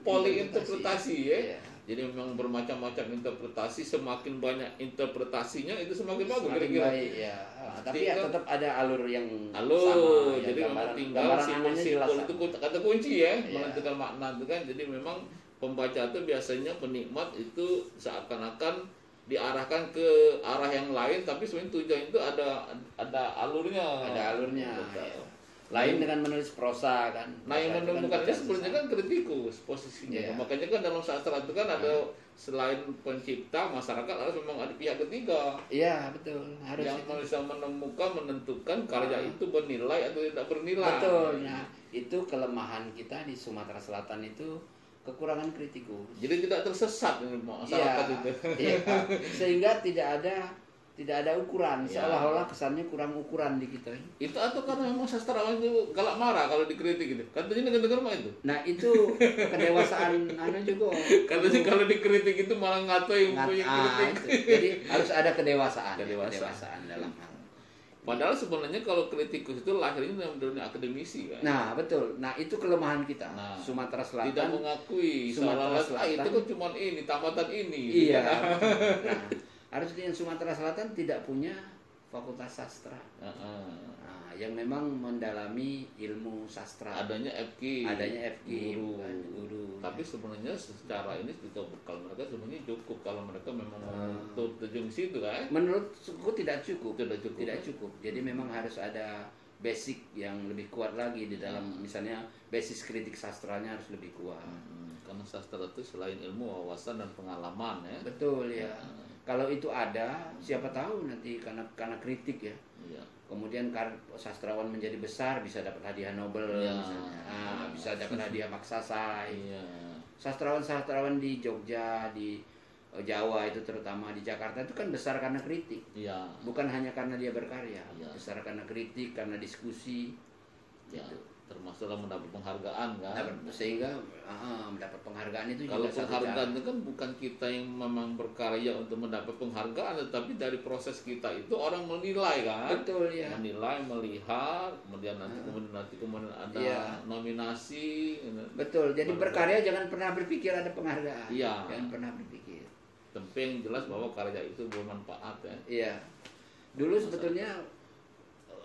[SPEAKER 1] poli interpretasi ya. Jadi memang bermacam-macam interpretasi, semakin banyak interpretasinya itu semakin bagus kira-kira.
[SPEAKER 2] Tapi tetap ada alur yang
[SPEAKER 1] sama. Jadi memang tinggal simbol itu kata kunci ya, menentukan makna itu kan. Jadi memang pembaca itu biasanya penikmat itu seakan-akan diarahkan ke arah yang lain, tapi sebenarnya tujuan itu ada alurnya. Lain dengan menulis prosa kan. Nah, yang menemukannya sebenarnya kan kritikus posisinya. Makanya kan dalam sastra itu kan ada selain pencipta, masyarakat harus memang ada pihak ketiga. Iya, betul. Harus yang bisa menentukan karya itu bernilai atau tidak bernilai.
[SPEAKER 2] Betul. Nah, itu kelemahan kita di Sumatera Selatan itu kekurangan kritikus.
[SPEAKER 1] Jadi tidak tersesat masyarakat itu.
[SPEAKER 2] Iya, sehingga tidak ada ukuran, seolah-olah kesannya kurang ukuran di kita.
[SPEAKER 1] Itu atau karena memang sastrawan itu galak marah kalau dikritik gitu. Katanya negara mah itu.
[SPEAKER 2] Nah, itu kedewasaan juga.
[SPEAKER 1] Katanya kalau dikritik itu malah ngatain yang punya kritik.
[SPEAKER 2] Jadi harus ada kedewasaan dalam hal.
[SPEAKER 1] Padahal sebenarnya kalau kritikus itu lahirnya dalam dunia akademisi kan.
[SPEAKER 2] Nah, betul. Nah, itu kelemahan kita. Sumatera Selatan
[SPEAKER 1] tidak mengakui
[SPEAKER 2] Sumatera Selatan
[SPEAKER 1] itu kan cuma ini tamatan ini.
[SPEAKER 2] Iya. Nah, harusnya Sumatera Selatan tidak punya fakultas sastra. Yang memang mendalami ilmu sastra.
[SPEAKER 1] Adanya FK.
[SPEAKER 2] Guru.
[SPEAKER 1] Tapi sebenarnya secara ini juga bekal mereka sebenarnya cukup kalau mereka memang terjun situ kan.
[SPEAKER 2] Menurutku tidak cukup.
[SPEAKER 1] Tidak
[SPEAKER 2] cukup. Jadi memang harus ada basic yang lebih kuat lagi di dalam misalnya basis kritik sastranya harus lebih kuat.
[SPEAKER 1] Karena sastra itu selain ilmu, wawasan dan pengalaman ya.
[SPEAKER 2] Betul ya. Kalau itu ada, siapa tahu nanti karena kritik ya. Kemudian sastrawan menjadi besar, bisa dapat hadiah Nobel misalnya. Bisa dapat hadiah Maksasai. Sastrawan-sastrawan di Jogja, di Jawa itu terutama di Jakarta itu kan besar karena kritik. Bukan hanya karena dia berkarya, besar karena kritik, karena diskusi. Gitu.
[SPEAKER 1] Termasuk dalam mendapat penghargaan kan.
[SPEAKER 2] Sehingga mendapat penghargaan itu
[SPEAKER 1] kalau penghargaan itu kan bukan kita yang memang berkarya untuk mendapat penghargaan, tetapi dari proses kita itu orang menilai kan.
[SPEAKER 2] Betul ya.
[SPEAKER 1] Menilai, melihat, kemudian nanti ada nominasi.
[SPEAKER 2] Betul. Jadi berkarya jangan pernah berpikir ada penghargaan. Jangan pernah berpikir.
[SPEAKER 1] Tapi yang jelas bahwa karya itu bermanfaat ya.
[SPEAKER 2] Iya. Dulu sebetulnya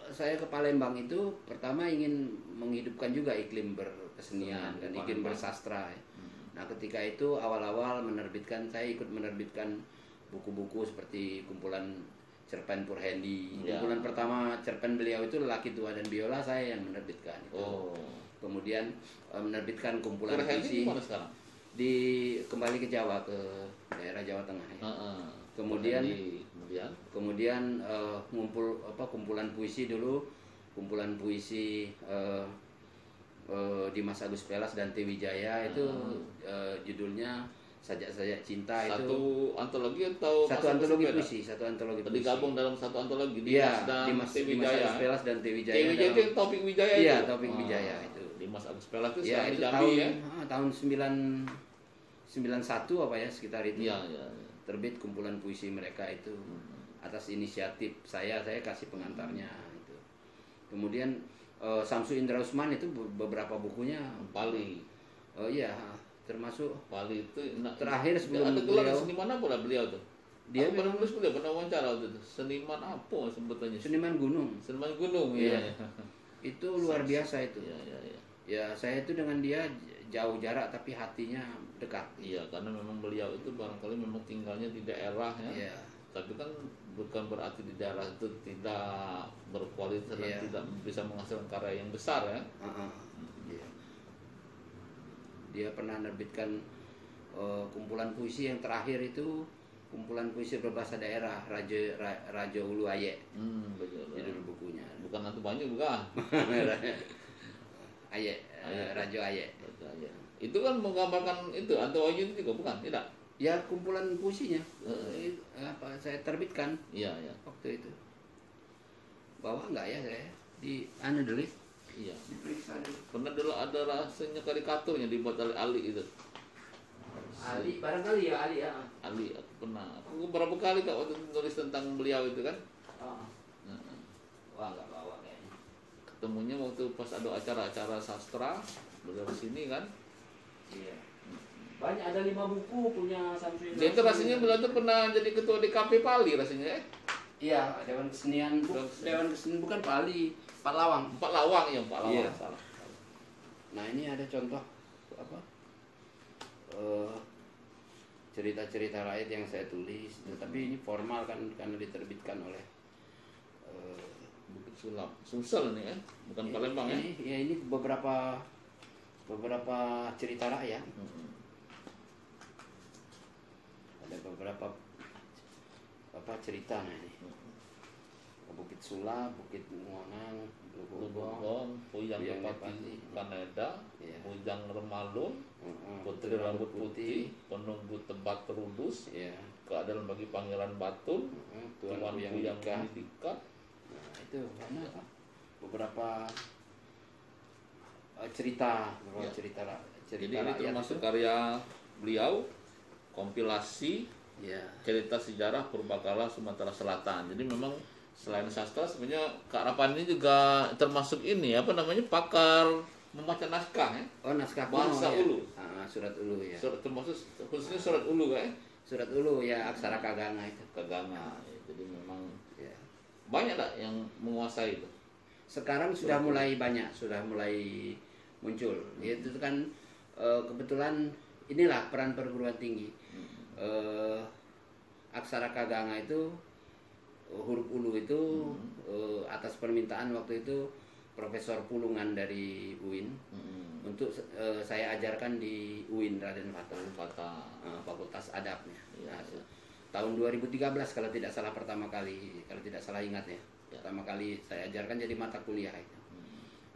[SPEAKER 2] saya ke Palembang itu pertama ingin menghidupkan juga iklim berkesenian dan iklim bersastra. Nah, ketika itu awal-awal saya ikut menerbitkan buku-buku seperti kumpulan cerpen Purhendi. Kumpulan pertama cerpen beliau itu Lelaki Tua dan Biola, saya yang menerbitkan itu. Kemudian menerbitkan kumpulan puisi. Kembali ke Jawa, ke daerah Jawa Tengah ya. Kemudian kumpulan puisi dulu, kumpulan puisi Dimas Agus Pelas dan T. Wijaya itu judulnya Sajak-sajak Cinta.
[SPEAKER 1] Satu antologi atau
[SPEAKER 2] satu antologi puisi.
[SPEAKER 1] Digabung dalam satu antologi
[SPEAKER 2] Dimas Agus Pelas dan T. Wijaya.
[SPEAKER 1] T. Wijaya itu Taufik Wijaya itu.
[SPEAKER 2] Iya, Taufik Wijaya itu.
[SPEAKER 1] Dimas Agus Pelas itu
[SPEAKER 2] ya, itu
[SPEAKER 1] Jambi
[SPEAKER 2] tahun 91 apa ya sekitar itu.
[SPEAKER 1] Iya.
[SPEAKER 2] Terbit kumpulan puisi mereka itu atas inisiatif saya kasih pengantarnya itu. Kemudian Samsu Indra Usman itu beberapa bukunya
[SPEAKER 1] Pali.
[SPEAKER 2] Iya, termasuk
[SPEAKER 1] Pali itu
[SPEAKER 2] terakhir sebelum
[SPEAKER 1] ada gelar seniman apa lah beliau tuh?
[SPEAKER 2] Dia
[SPEAKER 1] pernah nulis beliau, pernah wawancara waktu itu. Seniman apa sebetulnya?
[SPEAKER 2] Seniman gunung.
[SPEAKER 1] Iya.
[SPEAKER 2] Itu luar biasa itu.
[SPEAKER 1] Iya.
[SPEAKER 2] Ya, saya itu dengan dia jauh jarak tapi hatinya dekat.
[SPEAKER 1] Iya, karena memang beliau itu barangkali memang tinggalnya di daerah ya.
[SPEAKER 2] Iya.
[SPEAKER 1] Tapi kan bukan berarti di daerah itu tidak berkualitas dan tidak bisa menghasilkan karya yang besar ya.
[SPEAKER 2] Iya. Dia pernah menerbitkan kumpulan puisi yang terakhir itu kumpulan puisi berbahasa daerah Raja Ulu Aye. Judul bukunya.
[SPEAKER 1] Bukan Nantu Banyu bukan.
[SPEAKER 2] Raja Aye.
[SPEAKER 1] Itu kan menggambarkan itu Anto Banyu itu juga bukan? Tidak.
[SPEAKER 2] Ya, kumpulan puisinya saya terbitkan.
[SPEAKER 1] Iya.
[SPEAKER 2] Waktu itu. Bawa enggak ya saya di dulu.
[SPEAKER 1] Iya. Pernah dulu ada rasanya karikaturnya dibuat oleh Ali itu.
[SPEAKER 2] Ali, barangkali ya Ali ya.
[SPEAKER 1] Ali, aku pernah. Aku beberapa kali Kak waktu tulis tentang beliau itu kan.
[SPEAKER 2] Wah, enggak bawa kayaknya.
[SPEAKER 1] Ketemunya waktu pas ada acara-acara sastra beliau di sini kan.
[SPEAKER 2] Iya. Banyak, ada 5 buku punya Samsu.
[SPEAKER 1] Dia itu rasanya beliau tuh pernah jadi ketua DKP Pali rasanya ya.
[SPEAKER 2] Iya, Dewan Kesenian. Dewan Kesenian bukan Pali, Pak Lawang.
[SPEAKER 1] Iya. Salah.
[SPEAKER 2] Nah, ini ada contoh apa? Cerita-cerita rakyat yang saya tulis, tapi ini formal kan karena diterbitkan oleh
[SPEAKER 1] Bukit Sulap. Sumsel nih ya, bukan Palembang ya.
[SPEAKER 2] Ini beberapa cerita rakyat. Ada beberapa cerita ini. Bukit Sula, Bukit Muangang,
[SPEAKER 1] Lubong, Puyang Kepati, Kaneda, Pujang Remalun, Putri Rambut Putih, Penunggu Tebak Terudus, Keadilan Bagi Pangeran Batul, Tuan Puyang Dika.
[SPEAKER 2] Nah, itu banyak beberapa cerita.
[SPEAKER 1] Jadi ini termasuk karya beliau, kompilasi cerita sejarah purbakala Sumatera Selatan. Jadi memang selain sastra sebenarnya Kak Rapan ini juga termasuk ini pakar membaca naskah ya.
[SPEAKER 2] Oh, naskah
[SPEAKER 1] bahasa Ulu.
[SPEAKER 2] Surat Ulu ya.
[SPEAKER 1] Termasuk khususnya surat Ulu kan?
[SPEAKER 2] Surat Ulu ya, aksara Kaganga itu.
[SPEAKER 1] Kaganga. Jadi memang banyak tak yang menguasai itu.
[SPEAKER 2] Sekarang sudah mulai banyak, sudah mulai muncul. Itu kan kebetulan inilah peran perguruan tinggi. Aksara Kaganga itu, huruf Ulu itu atas permintaan waktu itu Profesor Pulungan dari UIN untuk saya ajarkan di UIN Raden Fata, Fakultas Adabnya. Nah, tahun 2013 kalau tidak salah pertama kali, kalau tidak salah ingat ya, pertama kali saya ajarkan jadi mata kuliah itu.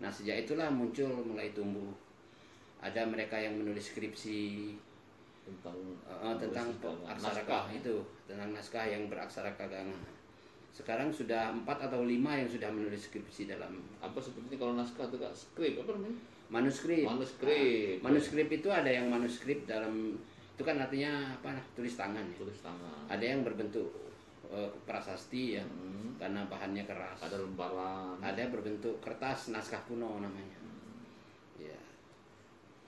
[SPEAKER 2] Nah, sejak itulah mulai tumbuh. Ada mereka yang menulis skripsi tentang aksara itu, tentang naskah yang beraksara Kaganga. Sekarang sudah 4 atau 5 yang sudah menulis skripsi dalam
[SPEAKER 1] seperti kalau naskah itu Kak, skrip apa namanya?
[SPEAKER 2] Manuskrip.
[SPEAKER 1] Manuskrip
[SPEAKER 2] itu ada yang manuskrip dalam, itu kan artinya tulis tangan ya.
[SPEAKER 1] Tulis tangan.
[SPEAKER 2] Ada yang berbentuk prasasti ya, karena bahannya keras.
[SPEAKER 1] Ada lembaran.
[SPEAKER 2] Ada berbentuk kertas, naskah kuno namanya. Ya.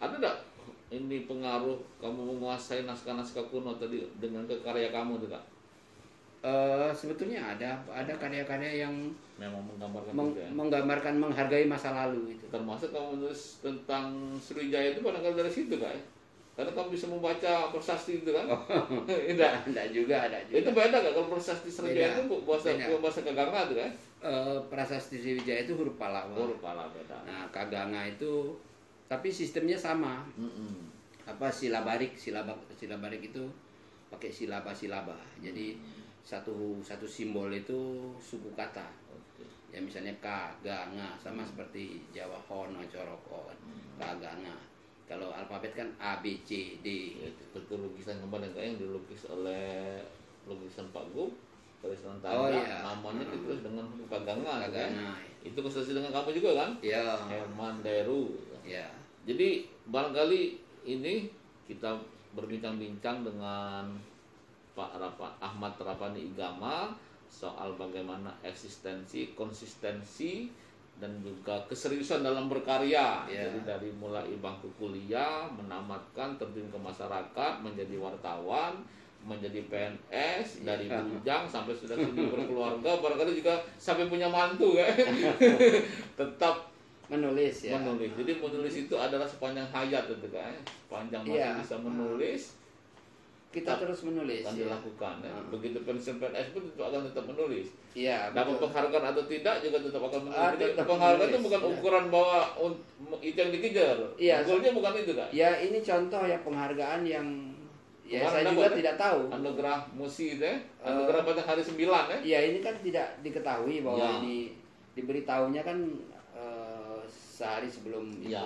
[SPEAKER 1] Ada tak ini pengaruh kamu menguasai naskah-naskah kuno tadi dengan ke karya kamu tuh Kak?
[SPEAKER 2] Sebetulnya ada karya-karya yang
[SPEAKER 1] memang
[SPEAKER 2] menggambarkan menghargai masa lalu itu.
[SPEAKER 1] Termasuk kamu menulis tentang Sriwijaya itu barangkali dari situ Kak ya? Karena kamu bisa membaca prasasti itu kan?
[SPEAKER 2] Enggak juga.
[SPEAKER 1] Itu beda Kak, kalau prasasti Sriwijaya itu bahasa Kaganga itu kan?
[SPEAKER 2] Prasasti Sriwijaya itu huruf Pallawa.
[SPEAKER 1] Huruf Pallawa beda.
[SPEAKER 2] Nah, Kaganga itu tapi sistemnya sama. Silabarik itu pakai silaba. Jadi satu simbol itu suku kata. Ya misalnya Kaganga sama seperti Jawa Hono, Coroko, Kaganga. Kalau alfabet kan A, B, C, D.
[SPEAKER 1] Betul lukisan kemarin yang dilukis oleh lukisan Pak Gub, tulisan tanda, namanya ditulis dengan Kaganga. Kan? Itu khusus dengan kamu juga kan?
[SPEAKER 2] Iya.
[SPEAKER 1] Herman Deru.
[SPEAKER 2] Ya.
[SPEAKER 1] Jadi barangkali ini kita berbincang-bincang dengan Pak Ahmad Rapani Igama soal bagaimana eksistensi, konsistensi, dan juga keseriusan dalam berkarya. Jadi dari mulai bangku kuliah, menamatkan, terjun ke masyarakat, menjadi wartawan, menjadi PNS, dari bujang sampai sudah kini berkeluarga, barangkali juga sampai punya mantu kan. Tetap
[SPEAKER 2] menulis ya.
[SPEAKER 1] Jadi menulis itu adalah sepanjang hayat itu kan. Sepanjang masih bisa menulis,
[SPEAKER 2] kita terus menulis
[SPEAKER 1] akan dilakukan. Begitu pensiun PNS pun itu akan tetap menulis.
[SPEAKER 2] Iya.
[SPEAKER 1] Dapat penghargaan atau tidak juga tetap akan menulis. Jadi penghargaan itu bukan ukuran bahwa itu yang dikejar. Goalnya bukan itu kan?
[SPEAKER 2] Ya ini contoh ya penghargaan yang saya juga tidak tahu.
[SPEAKER 1] Anugerah Musi itu ya? Anugerah Matahari 9 ya?
[SPEAKER 2] Iya, ini kan tidak diketahui bahwa ini diberitahunya kan sehari sebelum itu.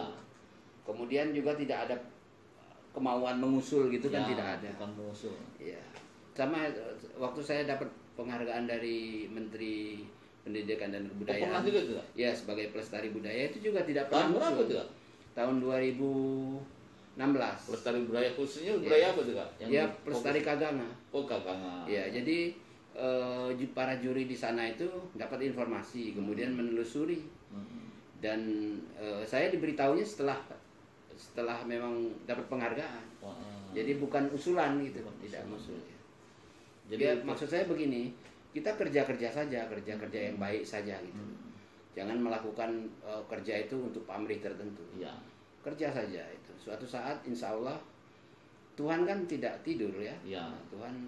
[SPEAKER 2] Kemudian juga tidak ada kemauan mengusul gitu kan, tidak ada.
[SPEAKER 1] Bukan mengusul.
[SPEAKER 2] Iya. Sama waktu saya dapat penghargaan dari Menteri Pendidikan dan Kebudayaan.
[SPEAKER 1] Pernah juga tidak?
[SPEAKER 2] Ya, sebagai pelestari budaya itu juga tidak pernah.
[SPEAKER 1] Tahun berapa juga?
[SPEAKER 2] Tahun 2016.
[SPEAKER 1] Pelestari budaya khususnya budaya apa juga?
[SPEAKER 2] Ya, pelestari Kaganga.
[SPEAKER 1] Oh, Kaganga.
[SPEAKER 2] Ya, jadi para juri di sana itu dapat informasi, kemudian menelusuri. Dan saya diberitahunya setelah memang dapat penghargaan. Jadi bukan usulan gitu, tidak usul. Jadi maksud saya begini, kita kerja saja, kerja yang baik saja gitu. Jangan melakukan kerja itu untuk pamrih tertentu. Kerja saja itu. Suatu saat insya Allah Tuhan kan tidak tidur ya. Tuhan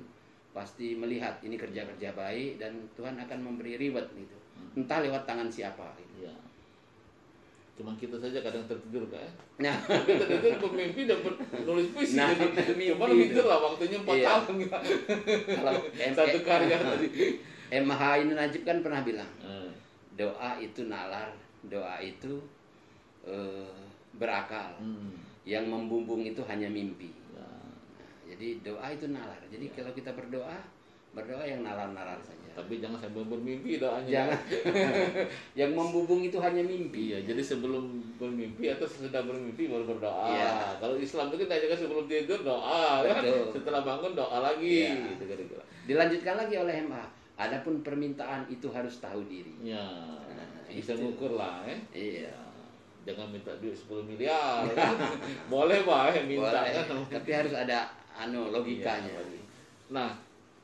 [SPEAKER 2] pasti melihat ini kerja baik dan Tuhan akan memberi reward gitu. Entah lewat tangan siapa gitu.
[SPEAKER 1] Cuma kita saja kadang tertidur kan.
[SPEAKER 2] Nah,
[SPEAKER 1] kita tertidur pemimpi dapat nulis puisi. Cuma tidur lah waktunya 4 tahun.
[SPEAKER 2] Kalau
[SPEAKER 1] satu karya tadi.
[SPEAKER 2] MH ini Najib kan pernah bilang, doa itu nalar, doa itu berakal, yang membumbung itu hanya mimpi. Nah, jadi doa itu nalar. Jadi kalau kita berdoa yang nalar-nalar saja.
[SPEAKER 1] Tapi jangan sampai bermimpi doanya.
[SPEAKER 2] Jangan. Yang membumbung itu hanya mimpi.
[SPEAKER 1] Iya, jadi sebelum bermimpi atau sesudah bermimpi baru berdoa.
[SPEAKER 2] Iya.
[SPEAKER 1] Kalau Islam itu kan aja sebelum tidur doa, kan? Setelah bangun doa lagi.
[SPEAKER 2] Iya.
[SPEAKER 1] Gitu, kira-kira.
[SPEAKER 2] Dilanjutkan lagi oleh MH. Adapun permintaan itu harus tahu diri.
[SPEAKER 1] Ya.
[SPEAKER 2] Nah,
[SPEAKER 1] bisa ngukur lah,
[SPEAKER 2] Iya.
[SPEAKER 1] Jangan minta duit 10 miliar. Kan? Boleh Pak, minta.
[SPEAKER 2] Boleh.
[SPEAKER 1] Kan?
[SPEAKER 2] Tapi harus ada logikanya.
[SPEAKER 1] Iya, nah,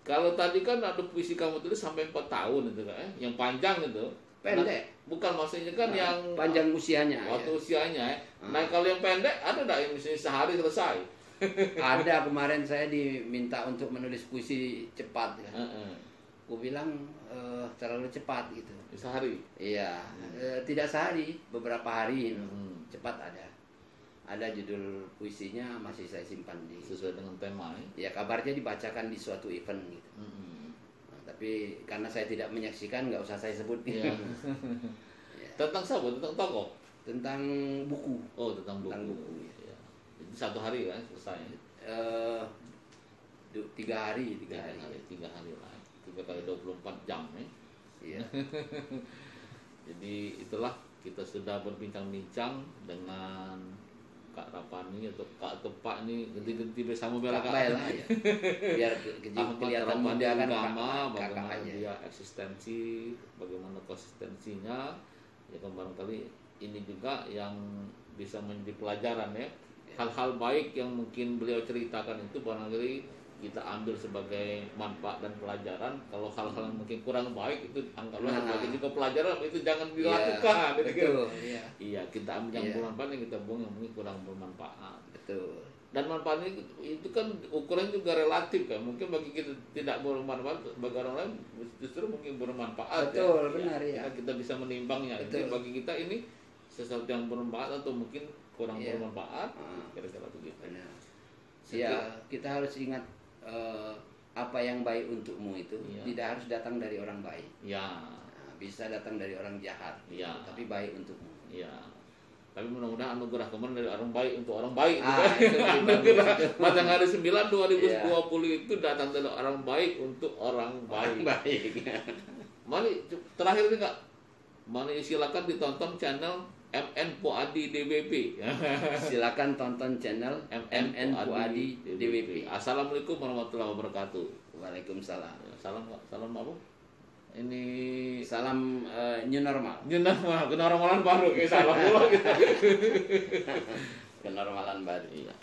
[SPEAKER 1] kalau tadi kan ada puisi kamu tulis sampai 4 tahun itu kan, yang panjang itu.
[SPEAKER 2] Pendek.
[SPEAKER 1] Nah, bukan maksudnya kan yang
[SPEAKER 2] panjang usianya.
[SPEAKER 1] Waktu usianya. Nah, kalau yang pendek ada enggak yang misalnya sehari selesai?
[SPEAKER 2] Ada, kemarin saya diminta untuk menulis puisi cepat kan. Aku bilang terlalu cepat gitu.
[SPEAKER 1] Sehari?
[SPEAKER 2] Iya, tidak sehari, beberapa hari. Cepat ada. Ada judul puisinya masih saya simpan di
[SPEAKER 1] sesuai dengan tema
[SPEAKER 2] ya. Kabarnya dibacakan di suatu event gitu. Nah, tapi karena saya tidak menyaksikan, nggak usah saya sebut.
[SPEAKER 1] Ya. Tentang siapa? Tentang tokoh?
[SPEAKER 2] Tentang buku.
[SPEAKER 1] Oh, tentang buku. Ya. Jadi 1 hari kan selesai.
[SPEAKER 2] 3 hari.
[SPEAKER 1] 3 hari lah. 3 kali 24 jam ya.
[SPEAKER 2] Iya.
[SPEAKER 1] Jadi itulah, kita sudah berbincang-bincang dengan Kak Rapani atau Kak Tepak ini, ganti-ganti bersama bela Kak.
[SPEAKER 2] Ya. Biar kelihatan muda kan,
[SPEAKER 1] bagaimana dia eksistensi, bagaimana konsistensinya. Ya kan, barangkali ini juga yang bisa menjadi pelajaran ya. Hal-hal baik yang mungkin beliau ceritakan itu barangkali kita ambil sebagai manfaat dan pelajaran. Kalau hal-hal yang mungkin kurang baik itu anggaplah sebagai juga pelajaran, itu jangan dilakukan.
[SPEAKER 2] Iya, betul.
[SPEAKER 1] Iya, kita ambil yang bermanfaat, yang kita buang yang mungkin kurang bermanfaat.
[SPEAKER 2] Betul.
[SPEAKER 1] Dan manfaat itu kan ukuran juga relatif kan. Mungkin bagi kita tidak bermanfaat, bagi orang lain justru mungkin bermanfaat.
[SPEAKER 2] Betul, benar ya.
[SPEAKER 1] Kita bisa menimbangnya. Jadi bagi kita ini sesuatu yang bermanfaat atau mungkin kurang bermanfaat. Kira-kira begitu.
[SPEAKER 2] Benar. Ya, kita harus ingat apa yang baik untukmu itu tidak harus datang dari orang baik.
[SPEAKER 1] Ya.
[SPEAKER 2] Nah, bisa datang dari orang jahat.
[SPEAKER 1] Ya.
[SPEAKER 2] Tapi baik untukmu.
[SPEAKER 1] Ya. Tapi mudah-mudahan anugerah kemarin dari orang baik untuk orang baik. Pada hari 9 2020 itu datang dari orang baik untuk orang baik. Mari terakhir nih Kak. Mari silakan ditonton channel MN Puadi DWP.
[SPEAKER 2] Silakan tonton channel MN Puadi DWP.
[SPEAKER 1] Assalamualaikum warahmatullahi wabarakatuh.
[SPEAKER 2] Waalaikumsalam.
[SPEAKER 1] Salam apa? Ini
[SPEAKER 2] salam new normal.
[SPEAKER 1] New normal, kenormalan baru. Salam dulu gitu.
[SPEAKER 2] Kenormalan baru.
[SPEAKER 1] Iya.